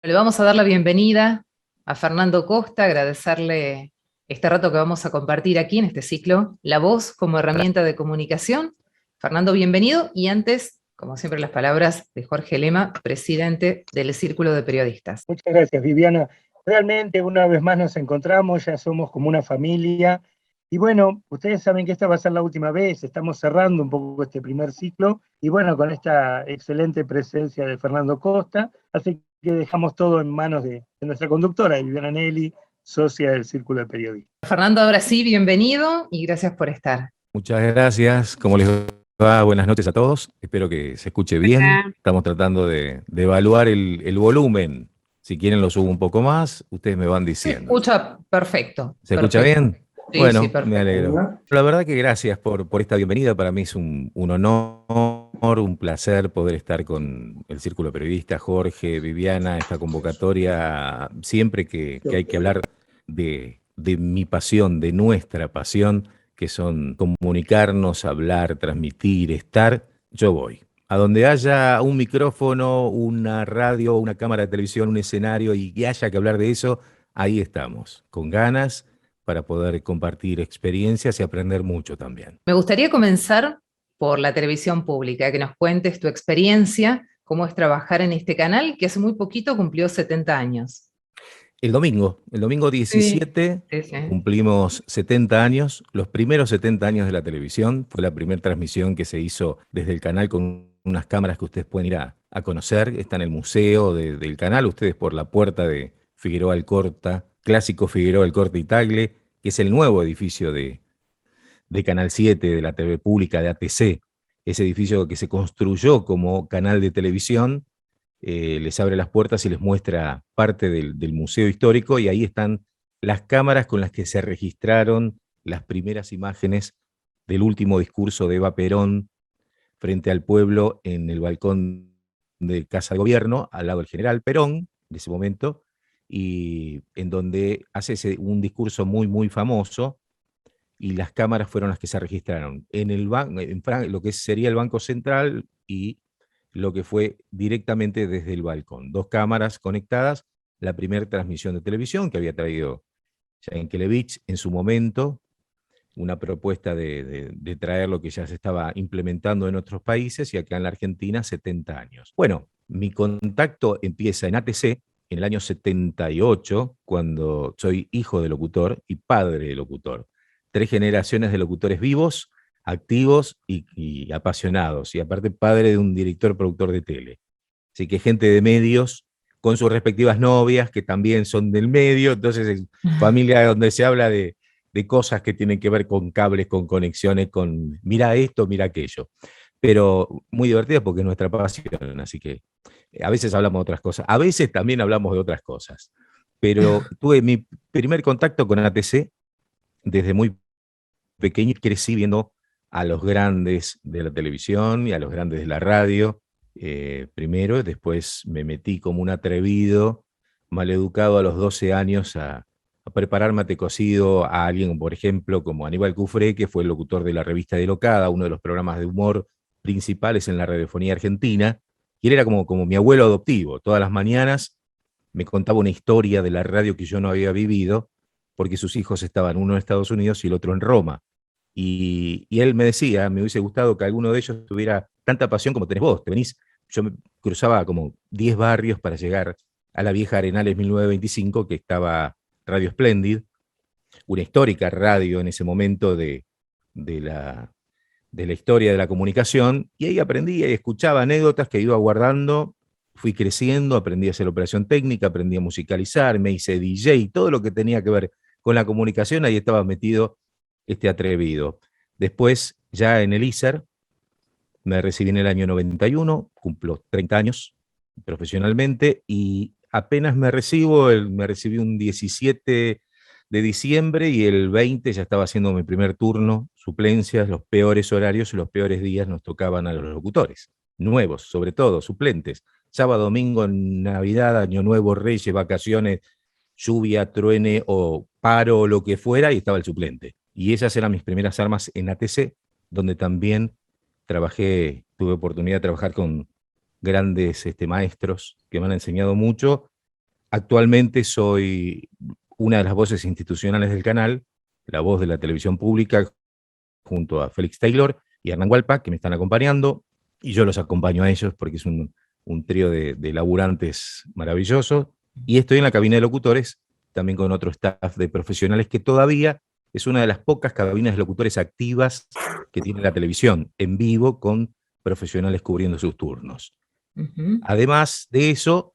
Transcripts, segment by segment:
Le vamos a dar la bienvenida a Fernando Costa, agradecerle este rato que vamos a compartir aquí en este ciclo, La Voz como herramienta de comunicación. Fernando, bienvenido. Y antes, como siempre, las palabras de Jorge Lema, presidente del Círculo de Periodistas. Muchas gracias, Viviana. Realmente una vez más nos encontramos, ya somos como una familia. Y bueno, ustedes saben que esta va a ser la última vez, estamos cerrando un poco este primer ciclo. Y bueno, con esta excelente presencia de Fernando Costa, así que dejamos todo en manos de nuestra conductora, Viviana Nelly, socia del Círculo de Periodistas. Fernando, ahora sí, bienvenido y gracias por estar. Muchas gracias. ¿Cómo les va? Buenas noches a todos. Espero que se escuche bien. Hola. Estamos tratando de evaluar el volumen. Si quieren lo subo un poco más, ustedes me van Se diciendo. escucha perfecto. ¿Se escucha bien? Sí, Bueno, sí, me perfecto. alegro. La verdad que gracias por esta bienvenida. Para mí es un honor, un placer poder estar con el Círculo de Periodistas, Jorge, Viviana, esta convocatoria. Siempre que hay que hablar de mi pasión, de nuestra pasión, que son comunicarnos, hablar, transmitir, estar, yo voy. A donde haya un micrófono, una radio, una cámara de televisión, un escenario y que haya que hablar de eso, ahí estamos, con ganas para poder compartir experiencias y aprender mucho también. Me gustaría comenzar por la televisión pública, que nos cuentes tu experiencia, cómo es trabajar en este canal, que hace muy poquito cumplió 70 años. El domingo Sí, 17, sí, sí. cumplimos 70 años, los primeros 70 años de la televisión. Fue la primera transmisión que se hizo desde el canal con unas cámaras que ustedes pueden ir a conocer. Está en el museo del canal, ustedes por la puerta de Figueroa Alcorta, clásico Figueroa Alcorta y Tagle, que es el nuevo edificio de Canal 7, de la TV pública de ATC, ese edificio que se construyó como canal de televisión. Les abre las puertas y les muestra parte del museo histórico, y ahí están las cámaras con las que se registraron las primeras imágenes del último discurso de Eva Perón frente al pueblo en el balcón de Casa de Gobierno, al lado del general Perón, de ese momento, y en donde hace un discurso muy, muy famoso, y las cámaras fueron las que se registraron en lo que sería el Banco Central y lo que fue directamente desde el balcón. Dos cámaras conectadas, la primera transmisión de televisión que había traído Yankelevich en su momento, una propuesta de traer lo que ya se estaba implementando en otros países, y acá en la Argentina 70 años. Bueno, mi contacto empieza en ATC en el año 78, cuando soy hijo de locutor y padre de locutor. 3 generaciones de locutores vivos, activos y apasionados, y aparte padre de un director productor de tele. Así que gente de medios, con sus respectivas novias, que también son del medio. Entonces familia donde se habla de cosas que tienen que ver con cables, con conexiones, con mira esto, mira aquello. Pero muy divertido porque es nuestra pasión, así que a veces hablamos de otras cosas, a veces también hablamos de otras cosas. Pero tuve mi primer contacto con ATC desde muy pequeño, y crecí viendo a los grandes de la televisión y a los grandes de la radio, primero. Después me metí como un atrevido, maleducado a los 12 años a preparar mate cocido a alguien, por ejemplo, como Aníbal Cufré, que fue el locutor de la revista de Locada, uno de los programas de humor principales en la radiofonía argentina, y él era como mi abuelo adoptivo. Todas las mañanas me contaba una historia de la radio que yo no había vivido, porque sus hijos estaban, uno en Estados Unidos y el otro en Roma. Y él me decía, me hubiese gustado que alguno de ellos tuviera tanta pasión como tenés vos. Te venís, yo cruzaba como 10 barrios para llegar a la vieja Arenales 1925, que estaba Radio Splendid, una histórica radio en ese momento de la, de la historia de la comunicación, y ahí aprendía y escuchaba anécdotas que iba guardando. Fui creciendo, aprendí a hacer operación técnica, aprendí a musicalizar, me hice DJ, todo lo que tenía que ver con la comunicación, ahí estaba metido este atrevido. Después, ya en el ISER, me recibí en el año 91, cumplo 30 años profesionalmente, y apenas me recibí un 17 de diciembre, y el 20 ya estaba haciendo mi primer turno, suplencias. Los peores horarios y los peores días nos tocaban a los locutores, nuevos, sobre todo, suplentes. Sábado, domingo, Navidad, Año Nuevo, Reyes, vacaciones, lluvia, truene o paro o lo que fuera, y estaba el suplente. Y esas eran mis primeras armas en ATC, donde también tuve oportunidad de trabajar con grandes maestros que me han enseñado mucho, actualmente soy una de las voces institucionales del canal, la voz de la televisión pública, junto a Félix Taylor y Hernán Hualpa, que me están acompañando, y yo los acompaño a ellos porque es un trío de laburantes maravillosos. Y estoy en la cabina de locutores, también con otro staff de profesionales, que todavía es una de las pocas cabinas de locutores activas que tiene la televisión, en vivo, con profesionales cubriendo sus turnos. Además de eso,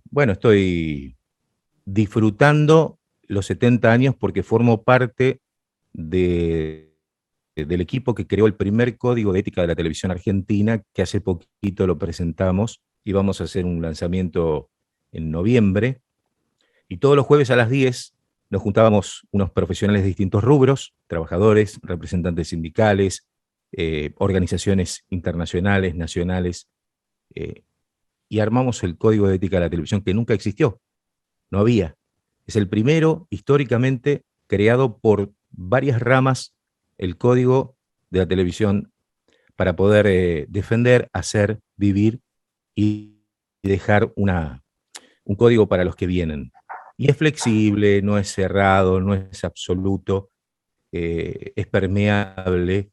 bueno, estoy disfrutando los 70 años porque formo parte del equipo que creó el primer código de ética de la televisión argentina, que hace poquito lo presentamos y vamos a hacer un lanzamiento en noviembre. Y todos los jueves a las 10 nos juntábamos unos profesionales de distintos rubros, trabajadores, representantes sindicales, organizaciones internacionales, nacionales, y armamos el código de ética de la televisión, que nunca existió, no había. Es el primero históricamente creado por varias ramas, el código de la televisión, para poder defender, hacer, vivir y dejar un código para los que vienen. Y es flexible, no es cerrado, no es absoluto, es permeable,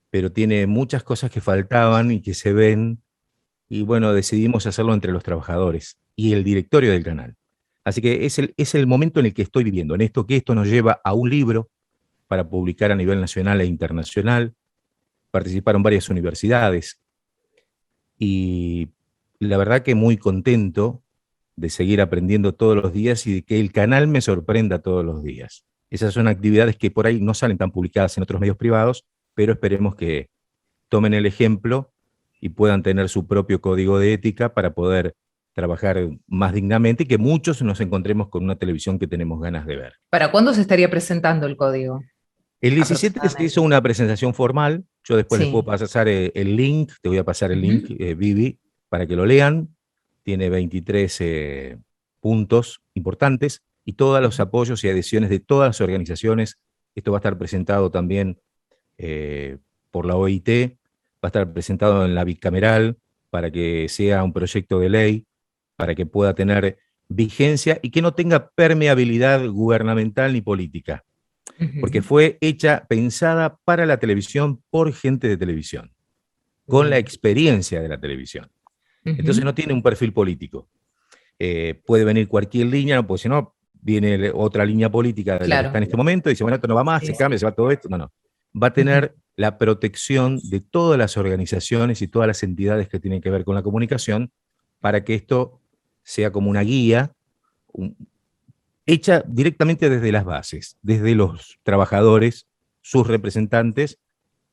pero tiene muchas cosas que faltaban y que se ven, y bueno, decidimos hacerlo entre los trabajadores y el directorio del canal. Así que es el momento en el que estoy viviendo, en esto, que esto nos lleva a un libro para publicar a nivel nacional e internacional. Participaron varias universidades y la verdad que muy contento de seguir aprendiendo todos los días y de que el canal me sorprenda todos los días. Esas son actividades que por ahí no salen tan publicadas en otros medios privados, pero esperemos que tomen el ejemplo y puedan tener su propio código de ética para poder trabajar más dignamente y que muchos nos encontremos con una televisión que tenemos ganas de ver. ¿Para cuándo se estaría presentando el código? El 17 se hizo una presentación formal, yo después les puedo pasar el link, te voy a pasar el link, Vivi, para que lo lean. Tiene 23 puntos importantes y todos los apoyos y adhesiones de todas las organizaciones. Esto va a estar presentado también por la OIT, va a estar presentado en la bicameral para que sea un proyecto de ley, para que pueda tener vigencia y que no tenga permeabilidad gubernamental ni política, porque fue pensada para la televisión por gente de televisión, con la experiencia de la televisión. Entonces no tiene un perfil político. Puede venir cualquier línea, porque si no, viene otra línea política de la que está en este momento y dice, bueno, esto no va más, se cambia, se va todo esto. No, no. Va a tener la protección de todas las organizaciones y todas las entidades que tienen que ver con la comunicación para que esto sea como una guía hecha directamente desde las bases, desde los trabajadores, sus representantes,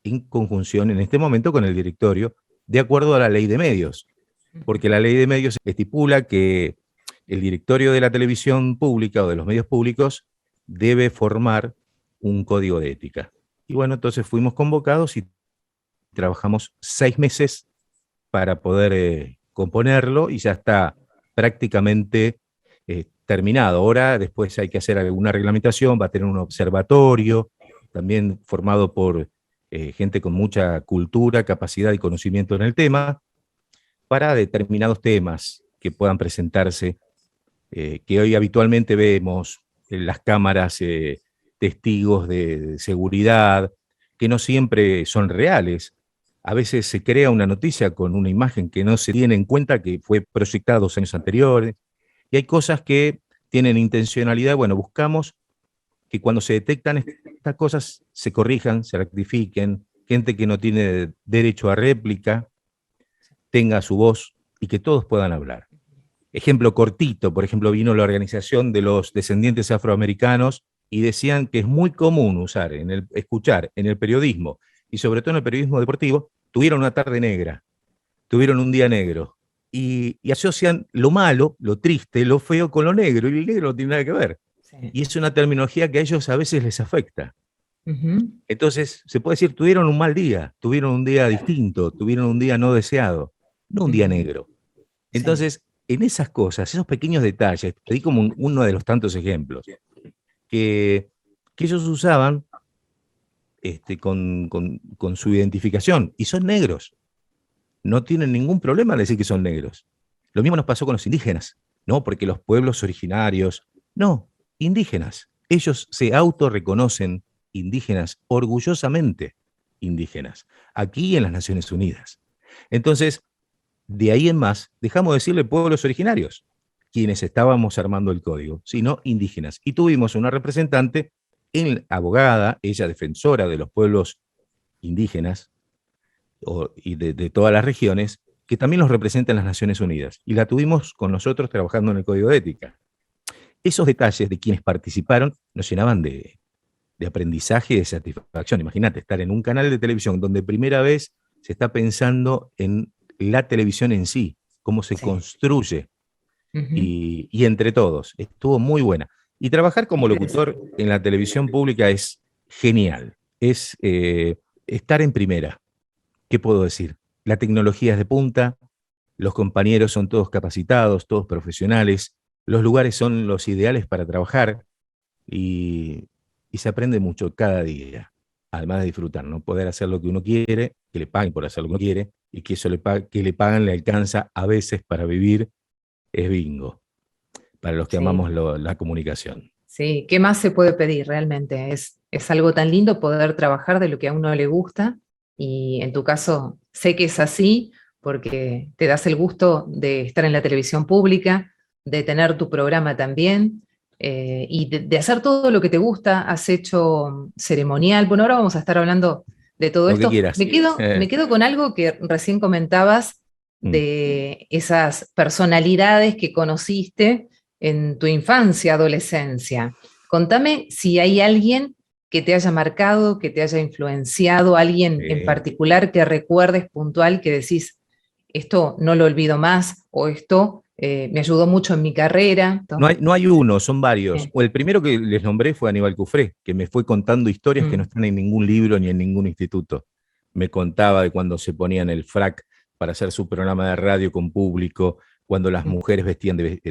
en conjunción en este momento con el directorio, de acuerdo a la ley de medios. Porque la ley de medios estipula que el directorio de la televisión pública o de los medios públicos debe formar un código de ética. Y bueno, entonces fuimos convocados y trabajamos 6 meses para poder componerlo y ya está prácticamente terminado. Ahora, después hay que hacer alguna reglamentación, va a tener un observatorio, también formado por gente con mucha cultura, capacidad y conocimiento en el tema, para determinados temas que puedan presentarse, que hoy habitualmente vemos en las cámaras, testigos de seguridad, que no siempre son reales. A veces se crea una noticia con una imagen que no se tiene en cuenta que fue proyectada 2 años anteriores, y hay cosas que tienen intencionalidad. Bueno, buscamos que cuando se detectan estas cosas se corrijan, se rectifiquen, gente que no tiene derecho a réplica tenga su voz y que todos puedan hablar. Ejemplo cortito, por ejemplo, vino la organización de los descendientes afroamericanos y decían que es muy común escuchar en el periodismo, y sobre todo en el periodismo deportivo, tuvieron una tarde negra, tuvieron un día negro, y asocian lo malo, lo triste, lo feo con lo negro, y el negro no tiene nada que ver. Sí. Y es una terminología que a ellos a veces les afecta. Entonces, se puede decir, tuvieron un mal día, tuvieron un día distinto, tuvieron un día no deseado, no un día negro. Entonces, en esas cosas, esos pequeños detalles, te di como uno de los tantos ejemplos, que ellos usaban con su identificación, y son negros. No tienen ningún problema en decir que son negros. Lo mismo nos pasó con los indígenas. no, porque los pueblos originarios, no, indígenas. Ellos se autorreconocen indígenas, orgullosamente indígenas, aquí en las Naciones Unidas. Entonces, de ahí en más, dejamos de decirle pueblos originarios, quienes estábamos armando el código, sino indígenas. Y tuvimos una representante, abogada, ella defensora de los pueblos indígenas y de todas las regiones, que también los representa en las Naciones Unidas. Y la tuvimos con nosotros trabajando en el Código de Ética. Esos detalles de quienes participaron nos llenaban de aprendizaje y de satisfacción. Imagínate, estar en un canal de televisión donde primera vez se está pensando en la televisión en sí, cómo se construye, y entre todos. Estuvo muy buena. Y trabajar como locutor en la televisión pública es genial. Es estar en primera. ¿Qué puedo decir? La tecnología es de punta, los compañeros son todos capacitados, todos profesionales, los lugares son los ideales para trabajar y se aprende mucho cada día, además de disfrutar, ¿no? Poder hacer lo que uno quiere, que le paguen por hacer lo que uno quiere y que eso que le pagan le alcanza a veces para vivir, es bingo, para los que amamos la comunicación. Sí, ¿qué más se puede pedir realmente? Es algo tan lindo poder trabajar de lo que a uno le gusta, y en tu caso sé que es así porque te das el gusto de estar en la televisión pública, de tener tu programa también, y de hacer todo lo que te gusta. Has hecho ceremonial. Bueno, ahora vamos a estar hablando de todo Lo esto. que quieras. Me quedo con algo que recién comentabas de esas personalidades que conociste en tu infancia, adolescencia. Contame si hay alguien que te haya marcado, que te haya influenciado, alguien en particular que recuerdes puntual, que decís, esto no lo olvido más, o esto me ayudó mucho en mi carrera. No hay uno, son varios. El primero que les nombré fue Aníbal Cufré, que me fue contando historias que no están en ningún libro ni en ningún instituto. Me contaba de cuando se ponían el frac para hacer su programa de radio con público, cuando las mujeres vestían de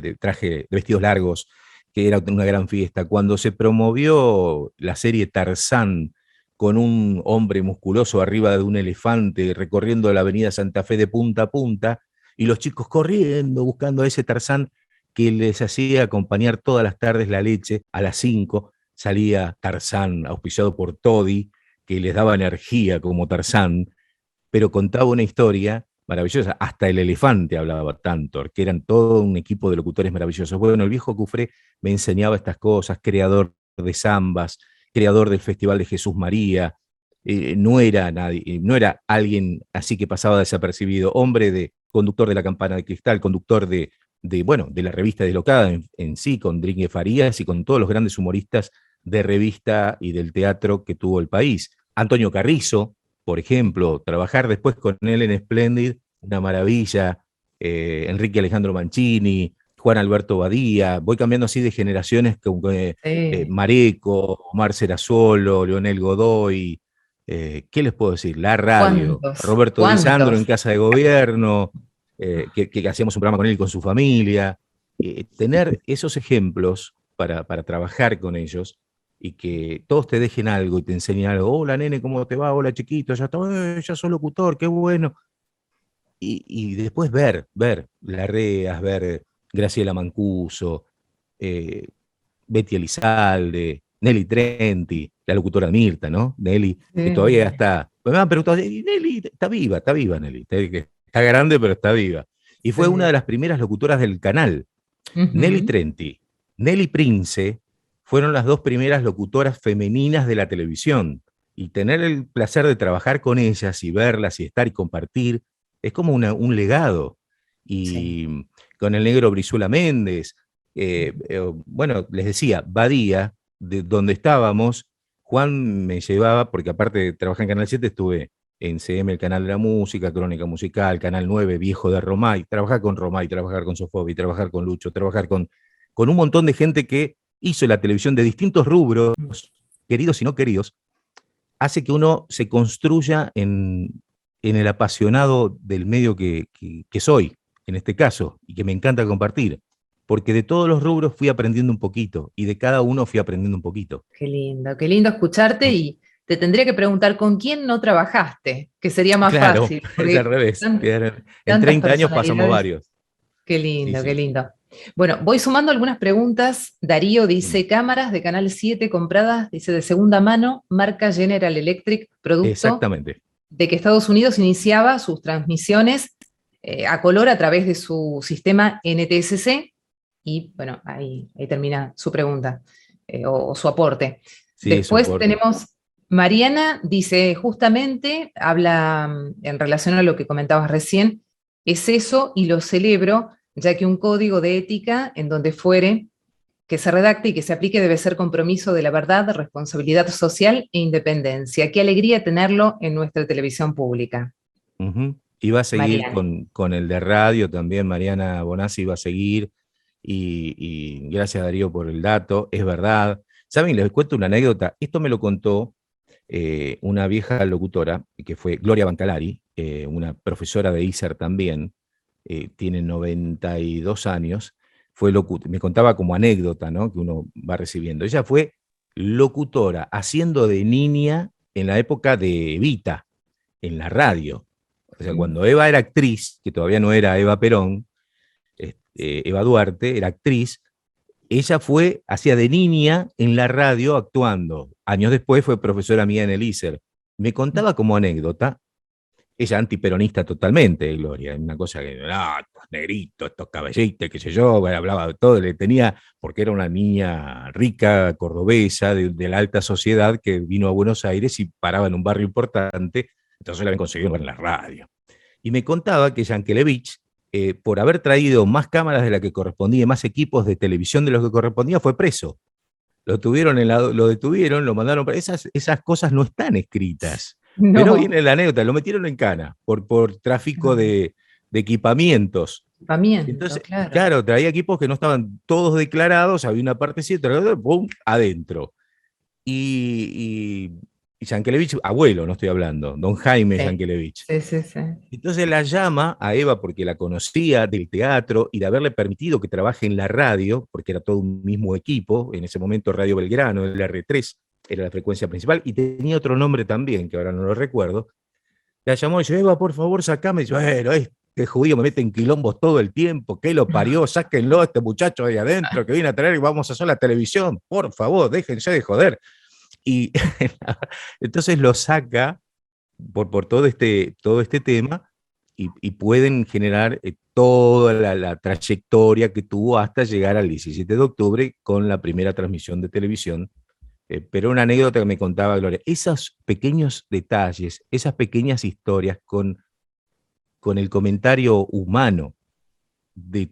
vestidos largos, que era una gran fiesta. Cuando se promovió la serie Tarzán, con un hombre musculoso arriba de un elefante recorriendo la avenida Santa Fe de punta a punta, y los chicos corriendo, buscando a ese Tarzán que les hacía acompañar todas las tardes la leche. A las 5 salía Tarzán, auspiciado por Toddy, que les daba energía como Tarzán, pero contaba una historia maravillosa. Hasta el elefante hablaba tanto, que eran todo un equipo de locutores maravillosos. Bueno, el viejo Cufré me enseñaba estas cosas, creador de zambas, creador del Festival de Jesús María. No era nadie, no era alguien así que pasaba desapercibido, conductor de La Campana de Cristal, conductor de la revista Deslocada en sí, con Dringue Farías y con todos los grandes humoristas de revista y del teatro que tuvo el país. Antonio Carrizo, por ejemplo, trabajar después con él en Splendid, una maravilla. Enrique Alejandro Mancini, Juan Alberto Badía, voy cambiando así de generaciones, con Mareco, Omar Serasolo, Leonel Godoy, ¿qué les puedo decir? La radio, Roberto Di Sandro en Casa de Gobierno, que hacíamos un programa con él y con su familia. Tener esos ejemplos para trabajar con ellos y que todos te dejen algo y te enseñen algo. Hola, nene, ¿cómo te va? Hola, chiquito, ya soy locutor, qué bueno. Y después ver Larreas, ver Graciela Mancuso, Betty Elizalde, Nelly Trenti, la locutora Mirta, ¿no? Nelly, que todavía está. Me han preguntado, Nelly, está viva Nelly. Está grande, pero está viva. Y fue una de las primeras locutoras del canal. Nelly Trenti, Nelly Prince, fueron las dos primeras locutoras femeninas de la televisión. Y tener el placer de trabajar con ellas y verlas y estar y compartir, es como un legado. Y con el negro Brizuela Méndez, bueno, les decía, Badía, de donde estábamos, Juan me llevaba, porque aparte de trabajar en Canal 7, estuve en CM, el Canal de la Música, Crónica Musical, Canal 9, Viejo de Romay, trabajar con Romay, trabajar con Sofobi, trabajar con Lucho, trabajar con un montón de gente que hizo la televisión de distintos rubros, queridos y no queridos, hace que uno se construya en el apasionado del medio que soy, en este caso, y que me encanta compartir. Porque de todos los rubros fui aprendiendo un poquito, y de cada uno fui aprendiendo un poquito. Qué lindo escucharte, y te tendría que preguntar con quién no trabajaste, que sería más fácil. Claro, es al revés. En 30 años pasamos varios. Qué lindo, Sí, sí. qué lindo. Bueno, voy sumando algunas preguntas. Darío dice, cámaras de Canal 7 compradas, dice, de segunda mano, marca General Electric, producto Exactamente. de que Estados Unidos iniciaba sus transmisiones a color a través de su sistema NTSC, y bueno, ahí termina su pregunta, o su aporte. Sí, Después soporte. tenemos, Mariana dice, justamente, habla en relación a lo que comentabas recién, es eso y lo celebro, ya que un código de ética, en donde fuere, que se redacte y que se aplique debe ser compromiso de la verdad, responsabilidad social e independencia. Qué alegría tenerlo en nuestra televisión pública. Ujú. Iba a seguir Mariana. con el de radio también, Mariana Bonazzi iba a seguir, y gracias Darío por el dato, es verdad. ¿Saben? Les cuento una anécdota. Esto me lo contó una vieja locutora, que fue Gloria Bancalari, una profesora de ISER también, tiene 92 años, me contaba como anécdota, ¿no?, que uno va recibiendo. Ella fue locutora, haciendo de niña en la época de Evita, en la radio. O sea, cuando Eva era actriz, que todavía no era Eva Perón, Eva Duarte era actriz, ella hacía de niña en la radio actuando. Años después fue profesora mía en el ISER. Me contaba como anécdota, ella antiperonista totalmente, Gloria, una cosa que, estos negritos, estos caballitos, qué sé yo, hablaba de todo, le tenía, porque era una niña rica, cordobesa, de la alta sociedad, que vino a Buenos Aires y paraba en un barrio importante, entonces la habían conseguido en la radio. Y me contaba que Yankelevich, por haber traído más cámaras de la que correspondía, más equipos de televisión de los que correspondía, fue preso. Lo detuvieron, lo mandaron. Esas cosas no están escritas. Pero No. viene la anécdota, lo metieron en cana por tráfico de equipamientos. Equipamiento, Entonces, claro. claro, traía equipos que no estaban todos declarados, había una partecita, ¡pum!, adentro. Y Yankelevich, abuelo, no estoy hablando, don Jaime Sí, Yankelevich. sí, sí, sí. Entonces la llama a Eva porque la conocía del teatro y de haberle permitido que trabaje en la radio, porque era todo un mismo equipo, en ese momento Radio Belgrano, el R3 era la frecuencia principal, y tenía otro nombre también, que ahora no lo recuerdo. La llamó y dice, Eva, por favor, sacame. Y dice, bueno, este judío me mete en quilombos todo el tiempo, ¿qué lo parió? Sáquenlo a este muchacho de ahí adentro que viene a traer y vamos a hacer la televisión, por favor, déjense de joder. Y entonces lo saca por todo este tema, y pueden generar toda la trayectoria que tuvo hasta llegar al 17 de octubre con la primera transmisión de televisión. Pero una anécdota que me contaba Gloria, esos pequeños detalles, esas pequeñas historias con el comentario humano, de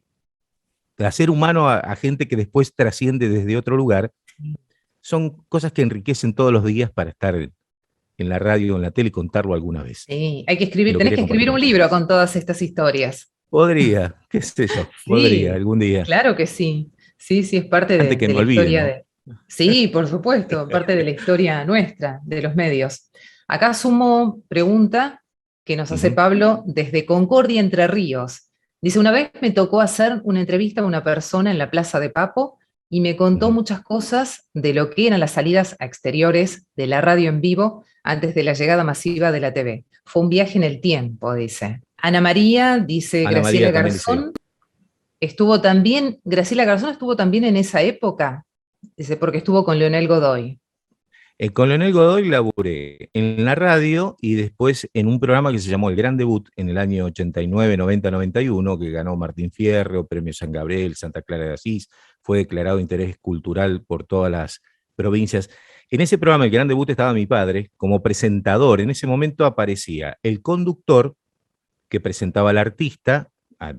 hacer humano a gente que después trasciende desde otro lugar, son cosas que enriquecen todos los días para estar en la radio o en la tele y contarlo alguna vez. Sí, hay que Y escribir, lo tenés quería que compartir escribir con un libro ustedes. con todas estas historias. Podría, qué sé yo, podría Sí, algún día. claro que sí. Sí, sí, es parte Antes que de me la olvide, historia ¿no? de... Sí, por supuesto, parte de la historia nuestra, de los medios. Acá sumo pregunta que nos hace Ujú. Pablo desde Concordia, Entre Ríos. Dice, una vez me tocó hacer una entrevista a una persona en la Plaza de Papo y me contó Ujú. muchas cosas de lo que eran las salidas a exteriores de la radio en vivo antes de la llegada masiva de la TV. Fue un viaje en el tiempo, dice. Ana María, dice Ana Graciela María también dice, Garzón, Graciela Garzón estuvo también en esa época, dice, porque estuvo con Leonel Godoy. con Leonel Godoy laburé en la radio y después en un programa que se llamó El Gran Debut en el año 89, 90, 91, que ganó Martín Fierro, Premio San Gabriel, Santa Clara de Asís, fue declarado de interés cultural por todas las provincias. En ese programa, El Gran Debut, estaba mi padre como presentador. En ese momento aparecía el conductor que presentaba al artista,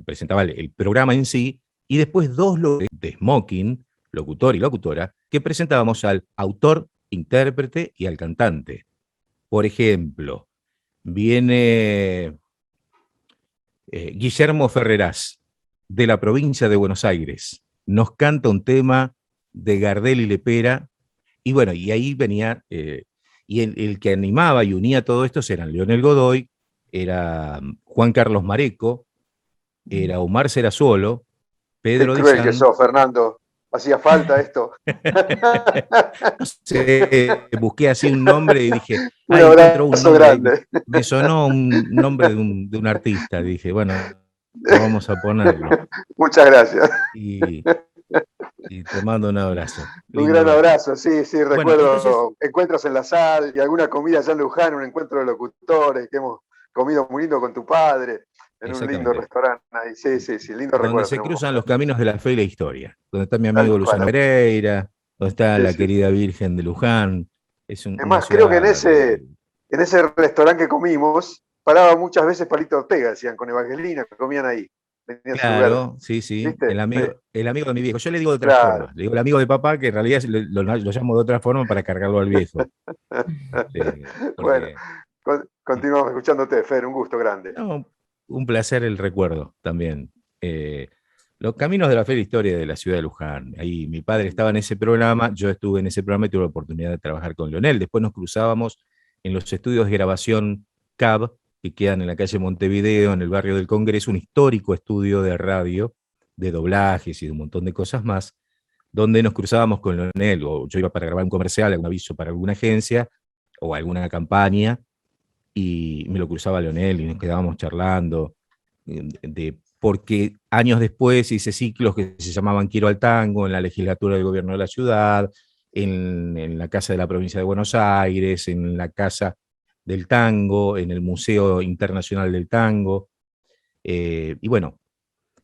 presentaba el programa en sí, y después dos de smoking, locutor y locutora, que presentábamos al autor, intérprete y al cantante. Por ejemplo, viene Guillermo Ferreras, de la provincia de Buenos Aires, nos canta un tema de Gardel y Lepera, y bueno, y ahí venía, y el que animaba y unía todo esto eran Leonel Godoy, era Juan Carlos Mareco, era Omar Serazuolo, Qué Pedro cruel que Dizán. sos, Fernando. Hacía falta esto. No sé, busqué así un nombre y dije, Un encuentro un abrazo nombre ahí. grande. Me sonó un nombre de un artista. Dije, bueno, vamos a ponerlo. Muchas gracias. Y, y te mando un abrazo. Un Lindo gran verte. abrazo, sí, Bueno, recuerdo entonces, encuentros en la sal y alguna comida allá en Luján, un encuentro de locutores que hemos comido muy lindo con tu padre, en un lindo exactamente, restaurante ahí. Sí, lindo donde recuerdo se tenemos. cruzan los caminos de la fe y la historia, donde está mi Tal amigo Luciano cual. Pereira, donde está Sí, la sí. querida Virgen de Luján. Es Es una más, creo que en ciudad ese, en ese restaurante que comimos, paraba muchas veces Palito Ortega, decían, con Evangelina, que comían ahí. Tenía su lugar, claro, sí, sí, ¿viste? Sí, el amigo de mi viejo. Yo le digo de otra claro. forma, le digo el amigo de papá, que en realidad lo llamo de otra forma para cargarlo al viejo. Bueno, Porque continuamos escuchándote, Fer, un gusto grande. no, un placer el recuerdo también. Los caminos de la fe y la historia de la ciudad de Luján. Ahí mi padre estaba en ese programa, yo estuve en ese programa y tuve la oportunidad de trabajar con Leonel. Después nos cruzábamos en los estudios de grabación CAB, que quedan en la calle Montevideo, en el barrio del Congreso, un histórico estudio de radio, de doblajes y de un montón de cosas más, donde nos cruzábamos con Leonel, o yo iba para grabar un comercial, algún aviso para alguna agencia, o alguna campaña, y me lo cruzaba Leonel y nos quedábamos charlando, porque años después hice ciclos que se llamaban Quiero al Tango en la legislatura del gobierno de la ciudad, en la Casa de la Provincia de Buenos Aires, en la Casa del Tango, en el Museo Internacional del Tango, y bueno,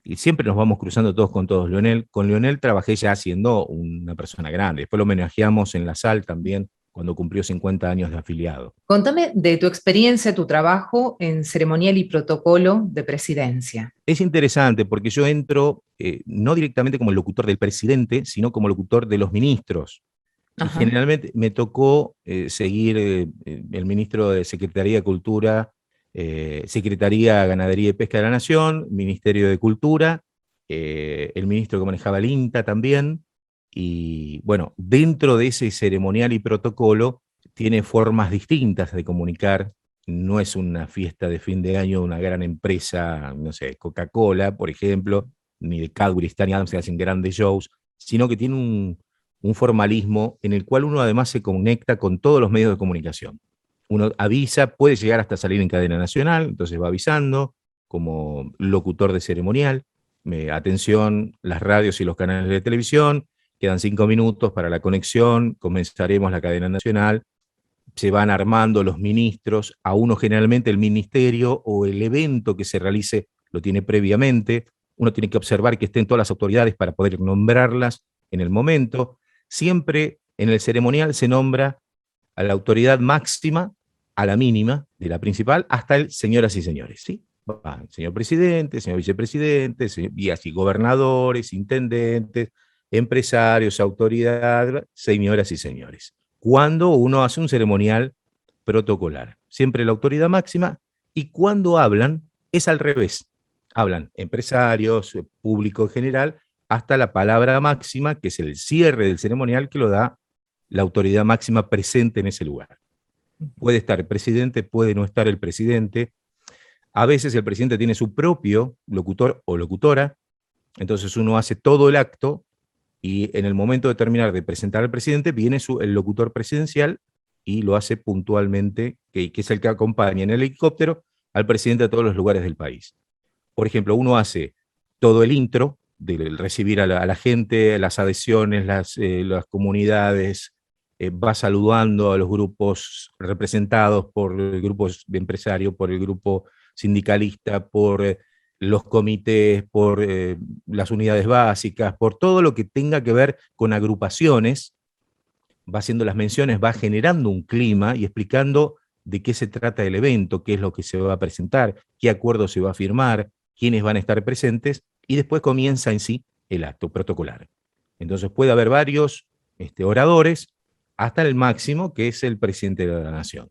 y siempre nos vamos cruzando todos con todos. Con Leonel trabajé ya siendo una persona grande, después lo homenajeamos en la SAL también, cuando cumplió 50 años de afiliado. Contame de tu experiencia, tu trabajo en ceremonial y protocolo de presidencia. Es interesante porque yo entro no directamente como el locutor del presidente, sino como locutor de los ministros. Y Ajá. generalmente me tocó seguir el ministro de Secretaría de Cultura, Secretaría de Ganadería y Pesca de la Nación, Ministerio de Cultura, el ministro que manejaba el INTA también. Y bueno, dentro de ese ceremonial y protocolo tiene formas distintas de comunicar. No es una fiesta de fin de año de una gran empresa, no sé, Coca-Cola, por ejemplo, ni de Cadbury, Stanley Adams, que hacen grandes shows, sino que tiene un formalismo en el cual uno además se conecta con todos los medios de comunicación. Uno avisa, puede llegar hasta salir en cadena nacional, entonces va avisando como locutor de ceremonial. Atención, las radios y los canales de televisión, quedan 5 minutos para la conexión, comenzaremos la cadena nacional, se van armando los ministros, a uno generalmente el ministerio o el evento que se realice lo tiene previamente, uno tiene que observar que estén todas las autoridades para poder nombrarlas en el momento. Siempre en el ceremonial se nombra a la autoridad máxima, a la mínima, de la principal, hasta el señoras y señores, ¿sí? Va, señor presidente, señor vicepresidente, y así gobernadores, intendentes, empresarios, autoridad, señoras y señores. Cuando uno hace un ceremonial protocolar, siempre la autoridad máxima, y cuando hablan es al revés. Hablan empresarios, público en general, hasta la palabra máxima, que es el cierre del ceremonial, que lo da la autoridad máxima presente en ese lugar. Puede estar el presidente, puede no estar el presidente. A veces el presidente tiene su propio locutor o locutora, entonces uno hace todo el acto y en el momento de terminar de presentar al presidente viene el locutor presidencial y lo hace puntualmente, que es el que acompaña en el helicóptero al presidente a todos los lugares del país. Por ejemplo, uno hace todo el intro, de recibir a la gente, las adhesiones, las comunidades, va saludando a los grupos representados por el grupo de empresarios, por el grupo sindicalista, por los comités, por las unidades básicas, por todo lo que tenga que ver con agrupaciones, va haciendo las menciones, va generando un clima y explicando de qué se trata el evento, qué es lo que se va a presentar, qué acuerdo se va a firmar, quiénes van a estar presentes, y después comienza en sí el acto protocolar. Entonces puede haber varios oradores, hasta el máximo, que es el presidente de la nación.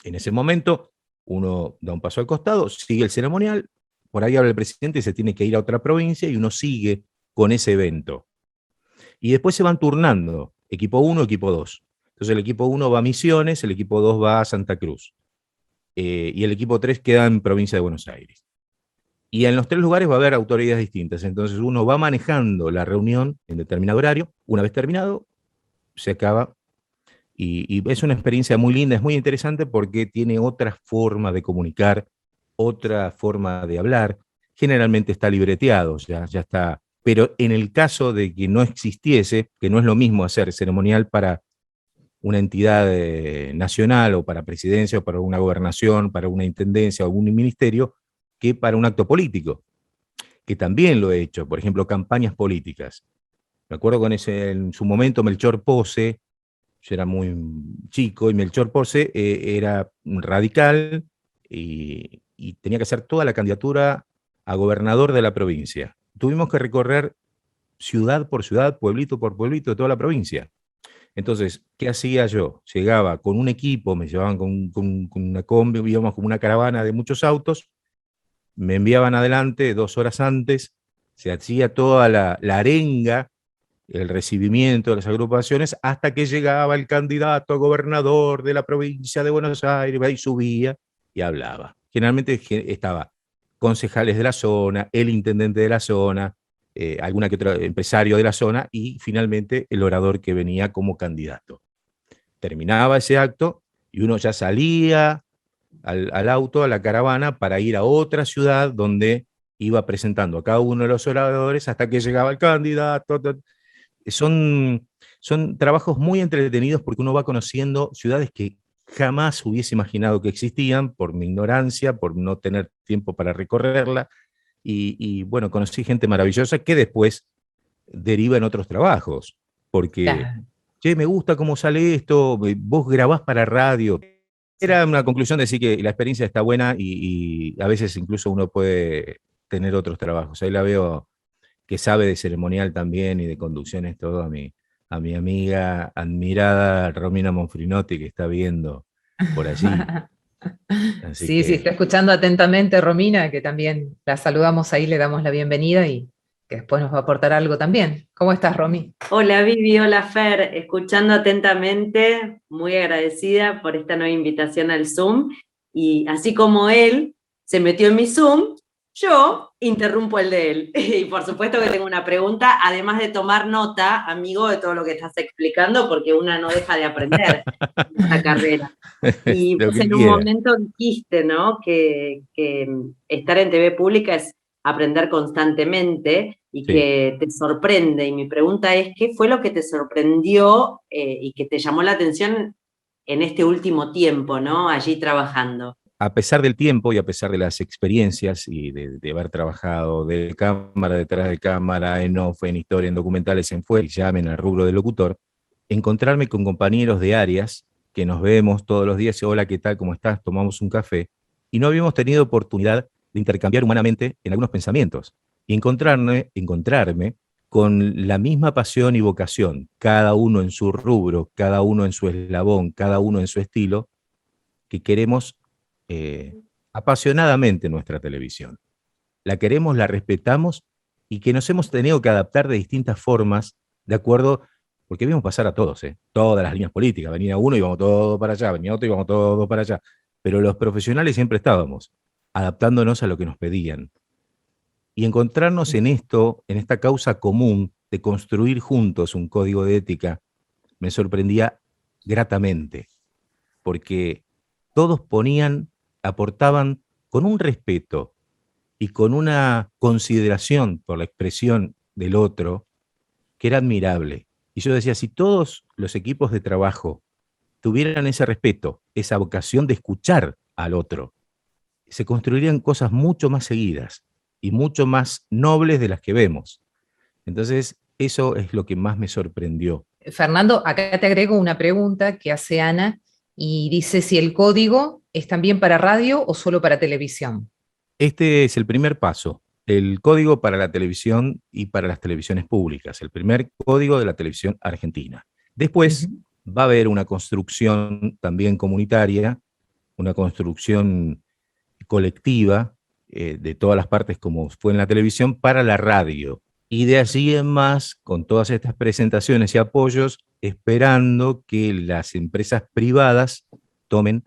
En ese momento, uno da un paso al costado, sigue el ceremonial, por ahí habla el presidente y se tiene que ir a otra provincia y uno sigue con ese evento. Y después se van turnando, equipo 1, equipo 2. Entonces el equipo 1 va a Misiones, el equipo 2 va a Santa Cruz. Y el equipo 3 queda en provincia de Buenos Aires. Y en los 3 lugares va a haber autoridades distintas. Entonces uno va manejando la reunión en determinado horario. Una vez terminado, se acaba. Y es una experiencia muy linda, es muy interesante porque tiene otra forma de comunicar, otra forma de hablar. generalmente está libreteado, ya está. Pero en el caso de que no existiese, que no es lo mismo hacer ceremonial para una entidad nacional o para presidencia o para una gobernación, para una intendencia o un ministerio, que para un acto político, que también lo he hecho, por ejemplo, campañas políticas. Me acuerdo con en su momento Melchor Pose, yo era muy chico, y Melchor Pose era radical y tenía que hacer toda la candidatura a gobernador de la provincia. Tuvimos que recorrer ciudad por ciudad, pueblito por pueblito de toda la provincia. Entonces, ¿qué hacía yo? Llegaba con un equipo, me llevaban con una combi, íbamos con una caravana de muchos autos, me enviaban adelante 2 horas antes, se hacía toda la arenga, el recibimiento de las agrupaciones, hasta que llegaba el candidato a gobernador de la provincia de Buenos Aires, y subía y hablaba. Generalmente estaba concejales de la zona, el intendente de la zona, alguna que otro empresario de la zona, y finalmente el orador que venía como candidato. Terminaba ese acto y uno ya salía al auto, a la caravana, para ir a otra ciudad donde iba presentando a cada uno de los oradores hasta que llegaba el candidato. Son trabajos muy entretenidos porque uno va conociendo ciudades que jamás hubiese imaginado que existían por mi ignorancia, por no tener tiempo para recorrerla. Y bueno, conocí gente maravillosa que después deriva en otros trabajos, porque, Claro. che, me gusta cómo sale esto, vos grabás para radio. Era una conclusión de decir que la experiencia está buena y a veces incluso uno puede tener otros trabajos. Ahí la veo que sabe de ceremonial también y de conducciones todo a mi amiga admirada Romina Monfrinotti, que está viendo por allí. Así Sí, sí, que está escuchando atentamente Romina, que también la saludamos ahí, le damos la bienvenida y que después nos va a aportar algo también. ¿Cómo estás, Romy? Hola Vivi, hola Fer, escuchando atentamente, muy agradecida por esta nueva invitación al Zoom, y así como él se metió en mi Zoom, yo interrumpo el de él. Y por supuesto que tengo una pregunta, además de tomar nota, amigo, de todo lo que estás explicando, porque una no deja de aprender en esta carrera. Y lo vos que en un quiera. momento dijiste, ¿no?, que estar en TV pública es aprender constantemente y Sí. que te sorprende. Y mi pregunta es, ¿qué fue lo que te sorprendió y que te llamó la atención en este último tiempo, ¿no?, allí trabajando? A pesar del tiempo y a pesar de las experiencias y de haber trabajado de cámara, detrás de cámara, en off, en historia, en documentales, en fuera, y llamen al rubro de locutor, encontrarme con compañeros de áreas que nos vemos todos los días, hola, ¿qué tal? ¿Cómo estás? Tomamos un café, y no habíamos tenido oportunidad de intercambiar humanamente en algunos pensamientos, y encontrarme con la misma pasión y vocación, cada uno en su rubro, cada uno en su eslabón, cada uno en su estilo, que queremos apasionadamente nuestra televisión. La queremos, la respetamos y que nos hemos tenido que adaptar de distintas formas, de acuerdo, porque vimos pasar a todos, todas las líneas políticas, venía uno y íbamos todo para allá, venía otro y íbamos todo para allá, pero los profesionales siempre estábamos adaptándonos a lo que nos pedían. Y encontrarnos en esto, en esta causa común de construir juntos un código de ética, me sorprendía gratamente, porque todos aportaban con un respeto y con una consideración por la expresión del otro que era admirable. Y yo decía, si todos los equipos de trabajo tuvieran ese respeto, esa vocación de escuchar al otro, se construirían cosas mucho más seguidas y mucho más nobles de las que vemos. Entonces, eso es lo que más me sorprendió. Fernando, acá te agrego una pregunta que hace Ana y dice si el código es también para radio o solo para televisión. Este es el primer paso, el código para la televisión y para las televisiones públicas, el primer código de la televisión argentina. Después va a haber una construcción también comunitaria, una construcción colectiva de todas las partes como fue en la televisión para la radio. Y de allí en más, con todas estas presentaciones y apoyos, esperando que las empresas privadas tomen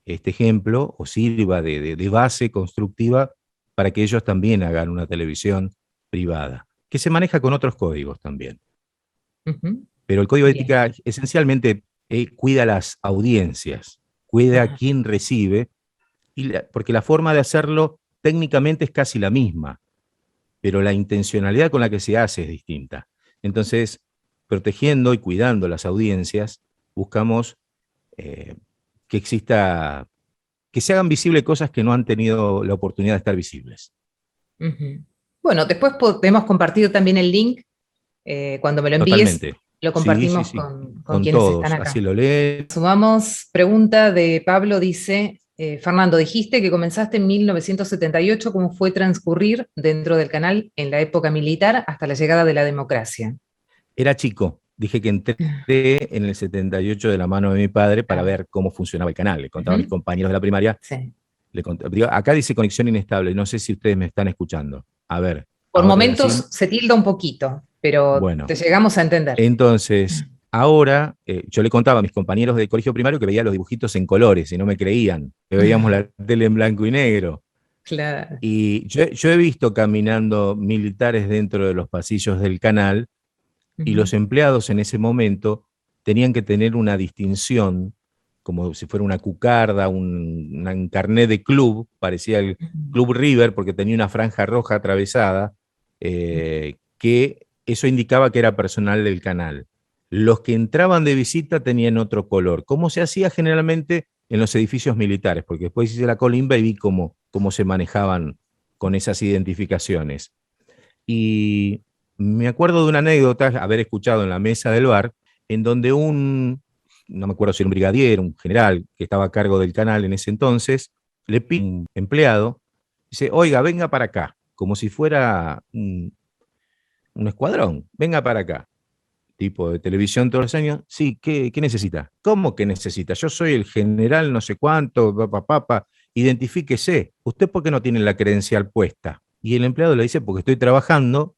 este ejemplo o sirva de base constructiva para que ellos también hagan una televisión privada, que se maneja con otros códigos también. Pero el código de ética esencialmente cuida las audiencias, cuida a quien recibe, porque la forma de hacerlo técnicamente es casi la misma, pero la intencionalidad con la que se hace es distinta. Entonces, protegiendo y cuidando las audiencias, buscamos que exista, que se hagan visibles cosas que no han tenido la oportunidad de estar visibles. Uh-huh. Bueno, después podemos compartir también el link, cuando me lo envíes. Totalmente. Lo compartimos Sí. con quienes todos, están acá. así lo leen. Sumamos, pregunta de Pablo, dice, Fernando, dijiste que comenzaste en 1978, ¿cómo fue transcurrir dentro del canal en la época militar hasta la llegada de la democracia? Era chico, dije que entré en el 78 de la mano de mi padre para ver cómo funcionaba el canal. Le contaba a mis compañeros de la primaria. Sí. Acá dice conexión inestable, no sé si ustedes me están escuchando. A ver. Por momentos se tilda un poquito, pero bueno, te llegamos a entender. Entonces, ahora, yo le contaba a mis compañeros del colegio primario que veía los dibujitos en colores y no me creían, que veíamos la tele en blanco y negro. Claro. Y yo he visto caminando militares dentro de los pasillos del canal, y los empleados en ese momento tenían que tener una distinción, como si fuera una cucarda, un carnet de club, parecía el Club River, porque tenía una franja roja atravesada, que eso indicaba que era personal del canal. Los que entraban de visita tenían otro color, como se hacía generalmente en los edificios militares, porque después hice la colimba y vi cómo se manejaban con esas identificaciones. Y me acuerdo de una anécdota, haber escuchado en la mesa del bar, en donde no me acuerdo si era un brigadier, un general que estaba a cargo del canal en ese entonces, le pide a un empleado, dice, oiga, venga para acá, como si fuera un escuadrón, venga para acá. Tipo de televisión todos los años, sí, ¿qué necesita? ¿Cómo que necesita? Yo soy el general no sé cuánto, identifíquese. ¿Usted por qué no tiene la credencial puesta? Y el empleado le dice, porque estoy trabajando,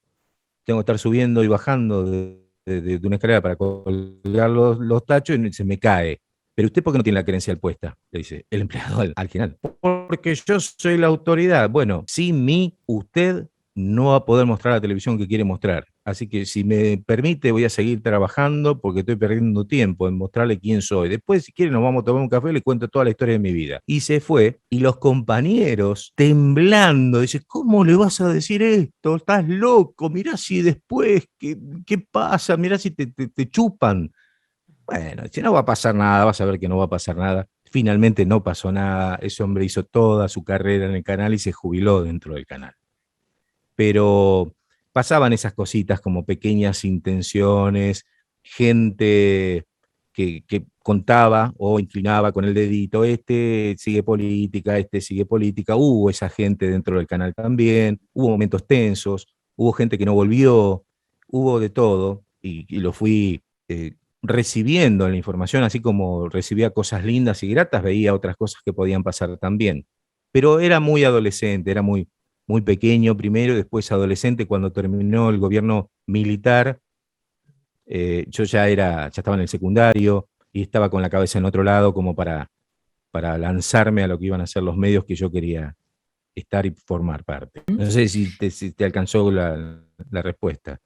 tengo que estar subiendo y bajando de una escalera para colgar los tachos y se me cae. ¿Pero usted por qué no tiene la credencial puesta? Le dice el empleado al general. Porque yo soy la autoridad. Bueno, sin mí, usted no va a poder mostrar la televisión que quiere mostrar. Así que si me permite, voy a seguir trabajando porque estoy perdiendo tiempo en mostrarle quién soy. Después, si quiere, nos vamos a tomar un café y le cuento toda la historia de mi vida. Y se fue, y los compañeros, temblando, dicen, ¿cómo le vas a decir esto? Estás loco, mirá si después, ¿qué pasa? Mirá si te chupan. Bueno, si no va a pasar nada, vas a ver que no va a pasar nada. Finalmente no pasó nada, ese hombre hizo toda su carrera en el canal y se jubiló dentro del canal. Pero pasaban esas cositas como pequeñas intenciones, gente que contaba o inclinaba con el dedito, este sigue política, hubo esa gente dentro del canal también, hubo momentos tensos, hubo gente que no volvió, hubo de todo, y lo fui recibiendo en la información, así como recibía cosas lindas y gratas, veía otras cosas que podían pasar también. Pero era muy adolescente, era muy pequeño primero, después adolescente. Cuando terminó el gobierno militar, yo ya estaba en el secundario y estaba con la cabeza en otro lado como para lanzarme a lo que iban a ser los medios que yo quería estar y formar parte. No sé si te alcanzó la respuesta.